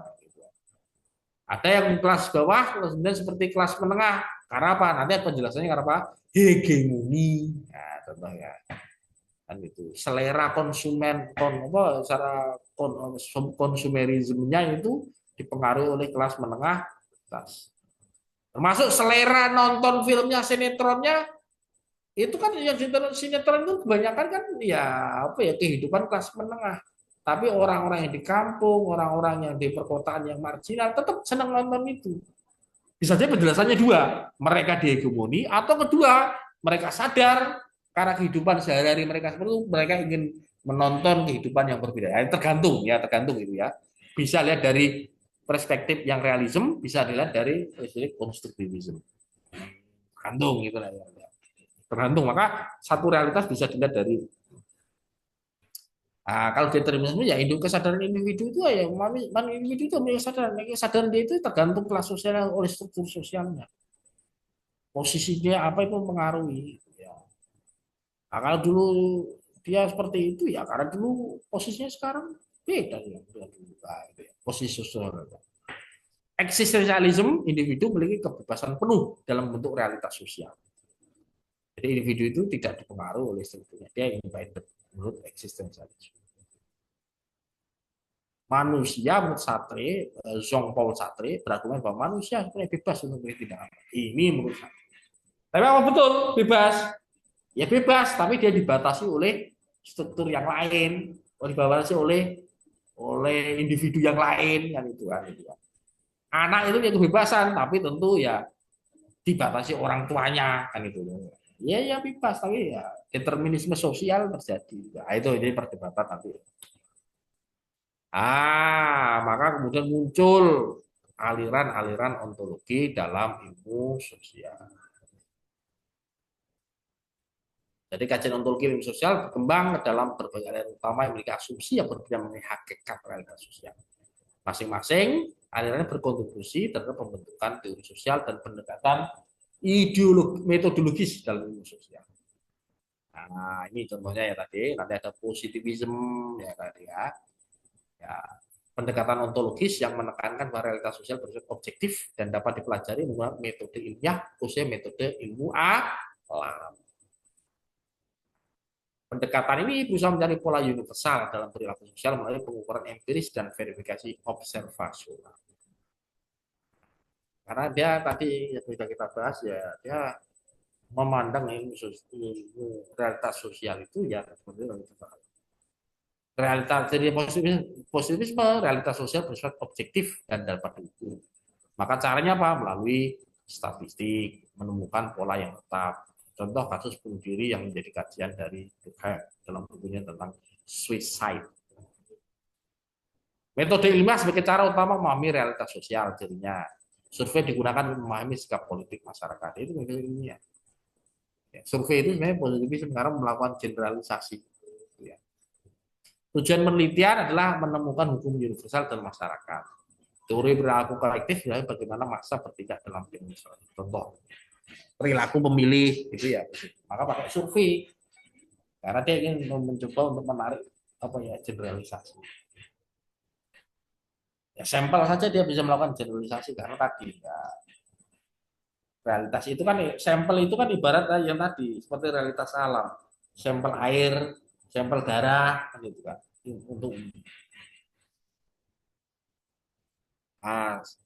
Ada yang kelas bawah, kemudian seperti kelas menengah. Karena apa? Nanti penjelasannya karena apa? Hegemoni. Nah, contohnya kan itu. Selera konsumen, secara konsumerismenya itu dipengaruhi oleh kelas menengah atas. Termasuk selera nonton filmnya, sinetronnya itu kan yang sinetron itu kebanyakan kan ya apa ya kehidupan kelas menengah. Tapi orang-orang yang di kampung, orang-orang yang di perkotaan yang marginal tetap senang nonton itu. Bisa saja penjelasannya dua, mereka dihegemoni atau kedua mereka sadar karena kehidupan sehari-hari mereka seperti itu, mereka ingin menonton kehidupan yang berbeda. Ya, tergantung itu ya. Bisa lihat dari perspektif yang realism, bisa dilihat dari perspektif konstruktivisme. Tergantung gitu lah ya. Tergantung maka satu realitas bisa dilihat dari Nah, kalau determinisme ya kesadaran individu itu ya individu itu punya kesadaran. Kesadaran dia itu tergantung kelas sosial oleh struktur sosialnya. Posisinya apa itu mempengaruhi. Ya. Nah, kalau dulu dia seperti itu ya karena dulu posisinya sekarang beda ya dengan dulu. Nah, itu ya. Posisi sosial. Eksistensialisme individu memiliki kebebasan penuh dalam bentuk realitas sosial. Jadi individu itu tidak dipengaruhi oleh strukturnya. Dia independen menurut eksistensialisme. Manusia menurut Sartre, Jean Paul Sartre berargumen bahwa manusia sebenarnya bebas untuk memilih tindakan. Ini menurut saya. Tapi apa betul bebas? Ya bebas, tapi dia dibatasi oleh struktur yang lain, dibatasi oleh individu yang lain kan itu kan. Itu kan. Anak itu punya kebebasan, tapi tentu ya dibatasi orang tuanya kan itu. Ya ya bebas, tapi ya determinisme sosial terjadi. Nah, itu jadi perdebatan nanti. Maka kemudian muncul aliran-aliran ontologi dalam ilmu sosial. Jadi kajian ontologi ilmu sosial berkembang dalam berbagai aliran utama yang memiliki asumsi yang berbeda mengenai hakikat realitas sosial. Masing-masing alirannya berkontribusi terhadap pembentukan teori sosial dan pendekatan metodologis dalam ilmu sosial. Nah, ini contohnya ya tadi, nanti ada positivisme ya tadi ya. Ya, pendekatan ontologis yang menekankan bahwa realitas sosial bersifat objektif dan dapat dipelajari menggunakan metode ilmiah, khususnya metode ilmu alam. Pendekatan ini berusaha mencari pola universal dalam perilaku sosial melalui pengukuran empiris dan verifikasi observasional. Karena dia tadi yang sudah kita bahas ya, dia memandang ilmu realitas sosial itu ya seperti itu. Realitas jadi positivisme realitas sosial bersifat objektif dan dapat diukur. Maka caranya apa? Melalui statistik, menemukan pola yang tetap. Contoh kasus bunuh diri yang menjadi kajian dari Durkheim dalam bukunya tentang suicide. Metode ilmiah sebagai cara utama memahami realitas sosial jadinya. Survei digunakan untuk memahami sikap politik masyarakat. Itu metode ilmiah. Survei itu sebenarnya positivisme sekarang melakukan generalisasi. Tujuan penelitian adalah menemukan hukum universal dalam masyarakat. Teori perilaku kolektif adalah bagaimana massa bertindak dalam lingkungan. Contoh, perilaku pemilih itu ya. Maka pakai survei. Karena dia ingin mencoba untuk menarik apa ya generalisasi. Ya, sampel saja dia bisa melakukan generalisasi karena tadi ya, realitas itu kan sampel itu kan ibarat yang tadi seperti realitas alam. Sampel air, sampel darah gitu kan. Untuk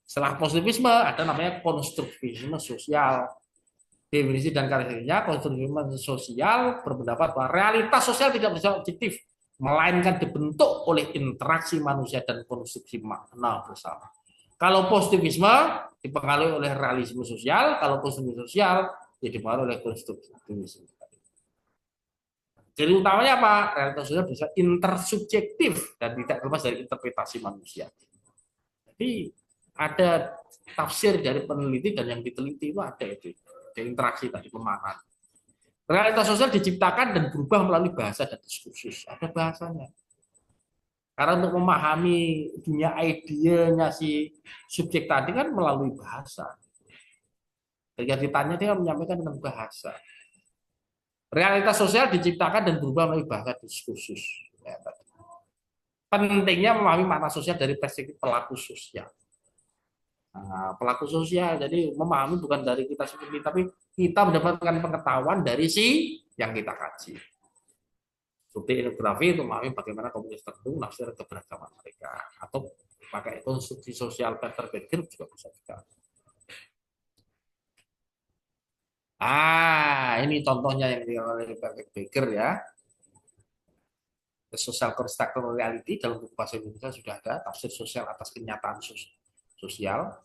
setelah positivisme ada namanya konstruktivisme sosial. Definisi dan karakteristiknya konstruktivisme sosial berpendapat bahwa realitas sosial tidak bersifat objektif, melainkan dibentuk oleh interaksi manusia dan konstruksi makna bersama. Kalau positivisme dipengaruhi oleh realisme sosial, kalau konstruktivisme sosial ya dipengaruhi oleh konstruktivisme. Jadi utamanya apa? Realitas sosial bisa intersubjektif dan tidak terlepas dari interpretasi manusia. Jadi ada tafsir dari peneliti dan yang diteliti itu ada itu, ada interaksi tadi pemahaman. Realitas sosial diciptakan dan berubah melalui bahasa dan diskursus. Ada bahasanya. Karena untuk memahami dunia idenya si subjek tadi kan melalui bahasa. Ketika ditanya dia menyampaikan dengan bahasa. Realitas sosial diciptakan dan berubah melalui bahasa diskursus. Pentingnya memahami makna sosial dari perspektif pelaku sosial. Nah, pelaku sosial. Jadi memahami bukan dari kita sendiri, tapi kita mendapatkan pengetahuan dari si yang kita kaji. Bukti etnografi untuk memahami bagaimana komunitas tertentu nafsir keberagaman mereka. Atau pakai konstruksi sosial Peter Becker juga bisa juga. Ini contohnya yang dilakukan oleh Becker ya. Social constructor reality dalam buku bahasa Indonesia sudah ada tafsir sosial atas kenyataan sosial.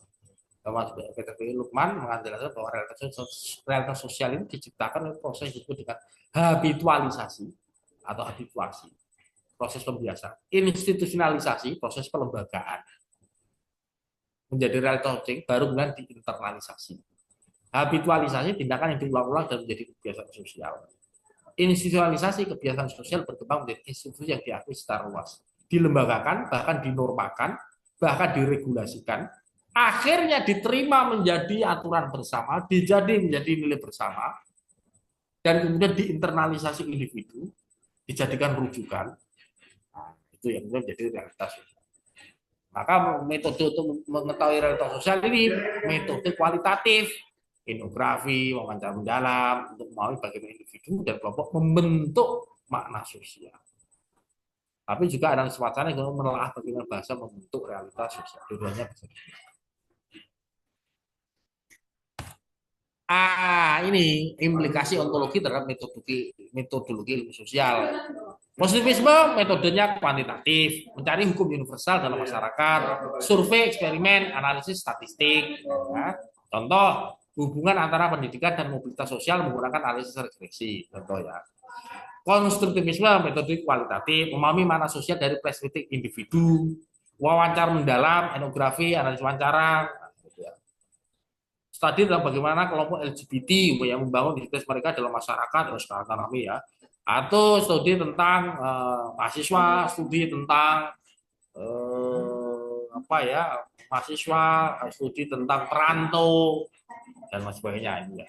Peter B. Lukman mengatakan bahwa realitas sosial ini diciptakan oleh proses yang disebut dengan habitualisasi atau habituasi, proses pembiasaan, institusionalisasi, proses pelembagaan menjadi realitas objek, baru kemudian diinternalisasi. Habitualisasi tindakan yang diulang-ulang dan menjadi kebiasaan sosial. institusionalisasi kebiasaan sosial berkembang menjadi institusi yang diakui secara luas, dilembagakan, bahkan dinormakan, bahkan diregulasikan, akhirnya diterima menjadi aturan bersama, dijadi menjadi nilai bersama, dan kemudian diinternalisasi individu, dijadikan rujukan. Nah, itu yang menjadi realitas. Maka metode untuk mengetahui realitas sosial ini metode kualitatif, etnografi, wawancara mendalam, untuk mengetahui bagaimana individu dan kelompok membentuk makna sosial. Tapi juga ada kesempatan yang menelaah bagaimana bahasa membentuk realitas sosial. Dua-duanya bisa. Ini implikasi ontologi terhadap metodologi ilmu sosial. Positivisme metodenya kuantitatif, mencari hukum universal dalam masyarakat, survei, eksperimen, analisis statistik. Ya. Contoh, hubungan antara pendidikan dan mobilitas sosial menggunakan analisis regresi. Contoh ya. Konstruktivisme metode kualitatif, memahami mana sosial dari perspektif individu, wawancara mendalam, etnografi, analisis wawancara. Studi tentang bagaimana kelompok LGBT yang membangun identitas mereka dalam masyarakat, sekarang kami ya, atau studi tentang mahasiswa, studi tentang apa ya, mahasiswa, studi tentang perantau dan sebagainya. Ya.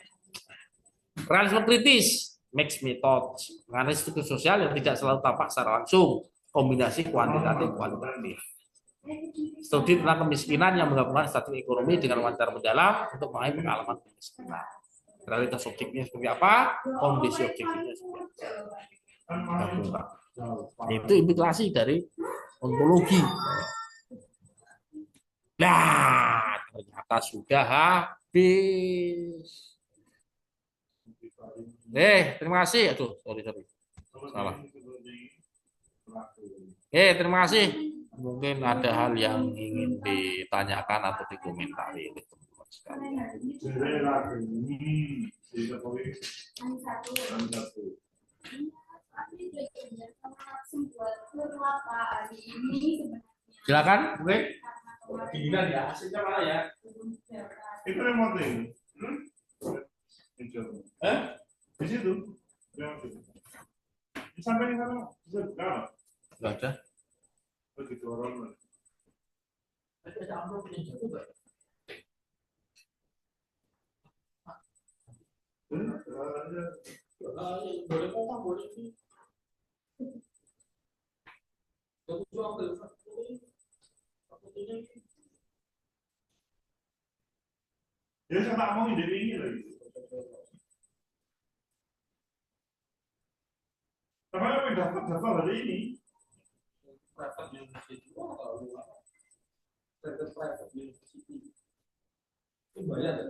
Realisme kritis, mixed method, menganalisis sosial yang tidak selalu tampak secara langsung, kombinasi kuantitatif kualitatif. Studi tentang kemiskinan yang menggabungkan statistik ekonomi dengan wawancara mendalam untuk mengenai pengalaman kemiskinan. Realitas objektifnya seperti apa, kondisi objektifnya seperti apa. Itu implikasi dari ontologi. Nah, ternyata sudah habis. Terima kasih. Aduh, sorry. Salah. Terima kasih. Mungkin ada hal yang ingin ditanyakan atau dikomentari oleh teman-teman sekalian. Silakan, mungkin. Dinginan ya, hasilnya mana ya? Itu remote ini. Di situ. Sampai di sana, nggak ada. Begitu orang. Ada amplop yang juga. Boleh ngomong, boleh ini. Ya saya tak mau ide ini lagi. Tapi apa yang dapat hari ini? Private university private university itu bayar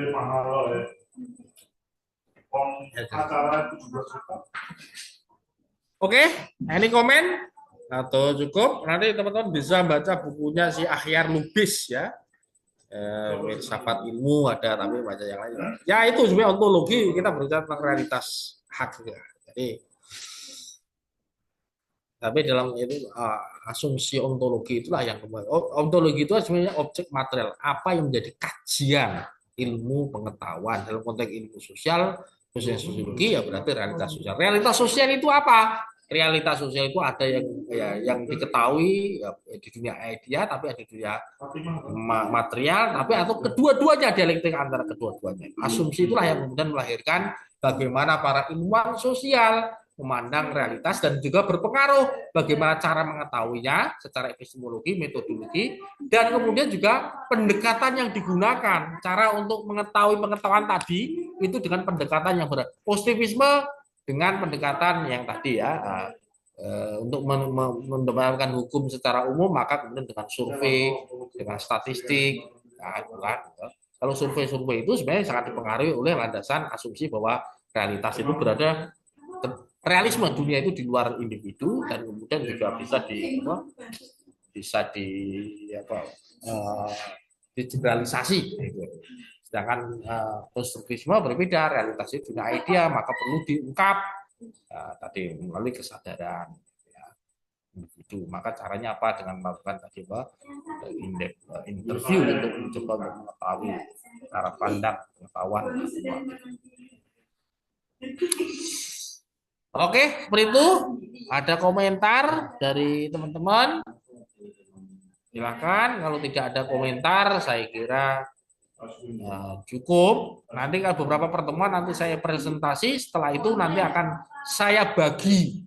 mahal ya. Acara 17 juta. Oke, any komen atau cukup? Nanti teman-teman bisa baca bukunya si Akhyar Lubis ya. Filsafat ilmu ada, tapi baca yang lain. Ya itu sebenarnya ontologi, kita berbicara tentang realitas hak ya. Jadi tapi dalam itu asumsi ontologi itulah yang ontologi itu sebenarnya objek material apa yang menjadi kajian ilmu pengetahuan dalam konteks ilmu sosial, khususnya sosiologi ya berarti realitas sosial. Realitas sosial itu apa? Realitas sosial itu ada yang diketahui ya, di dunia idea, tapi ada di dunia material, tapi atau kedua-duanya, dialektik antara kedua-duanya. Asumsi itulah yang kemudian melahirkan bagaimana para ilmuwan sosial memandang realitas dan juga berpengaruh bagaimana cara mengetahuinya secara epistemologi, metodologi, dan kemudian juga pendekatan yang digunakan. Cara untuk mengetahui pengetahuan tadi itu dengan pendekatan yang berat. Positivisme dengan pendekatan yang tadi ya, untuk mendapatkan hukum secara umum maka kemudian dengan survei, dengan statistik. Nah, kalau survei-survei itu sebenarnya sangat dipengaruhi oleh landasan asumsi bahwa realitas itu berada, realisme dunia itu di luar individu dan kemudian juga bisa digeneralisasi. Sedangkan konstruktivisme berbeda, realitas itu dunia idea, maka perlu diungkap tadi melalui kesadaran individu. Maka caranya apa? Dengan melakukan tadi interview untuk mencoba mengetahui cara pandang pengetahuan. Oke, seperti itu. Ada komentar dari teman-teman? Silakan. Kalau tidak ada komentar, saya kira cukup. Nanti kalau beberapa pertemuan nanti saya presentasi. Setelah itu nanti akan saya bagi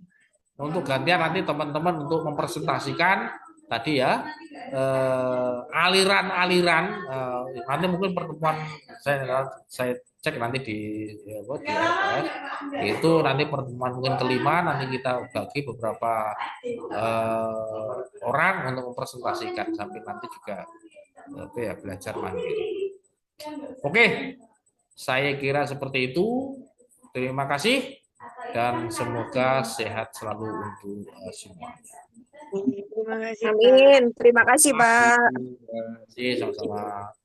untuk gantian nanti teman-teman untuk mempresentasikan tadi ya aliran-aliran. Nanti mungkin pertemuan saya cek nanti di RPS. Itu nanti pertemuan mungkin kelima nanti kita bagi beberapa orang untuk mempresentasikan sambil nanti juga ya, belajar mandiri. Oke, saya kira seperti itu. Terima kasih dan semoga sehat selalu untuk semuanya. Terima kasih, Pak. Amin. Terima kasih, Pak. Terima kasih, sama-sama.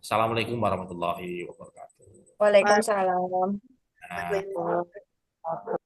Assalamualaikum warahmatullahi wabarakatuh. Waalaikumsalam. Nah.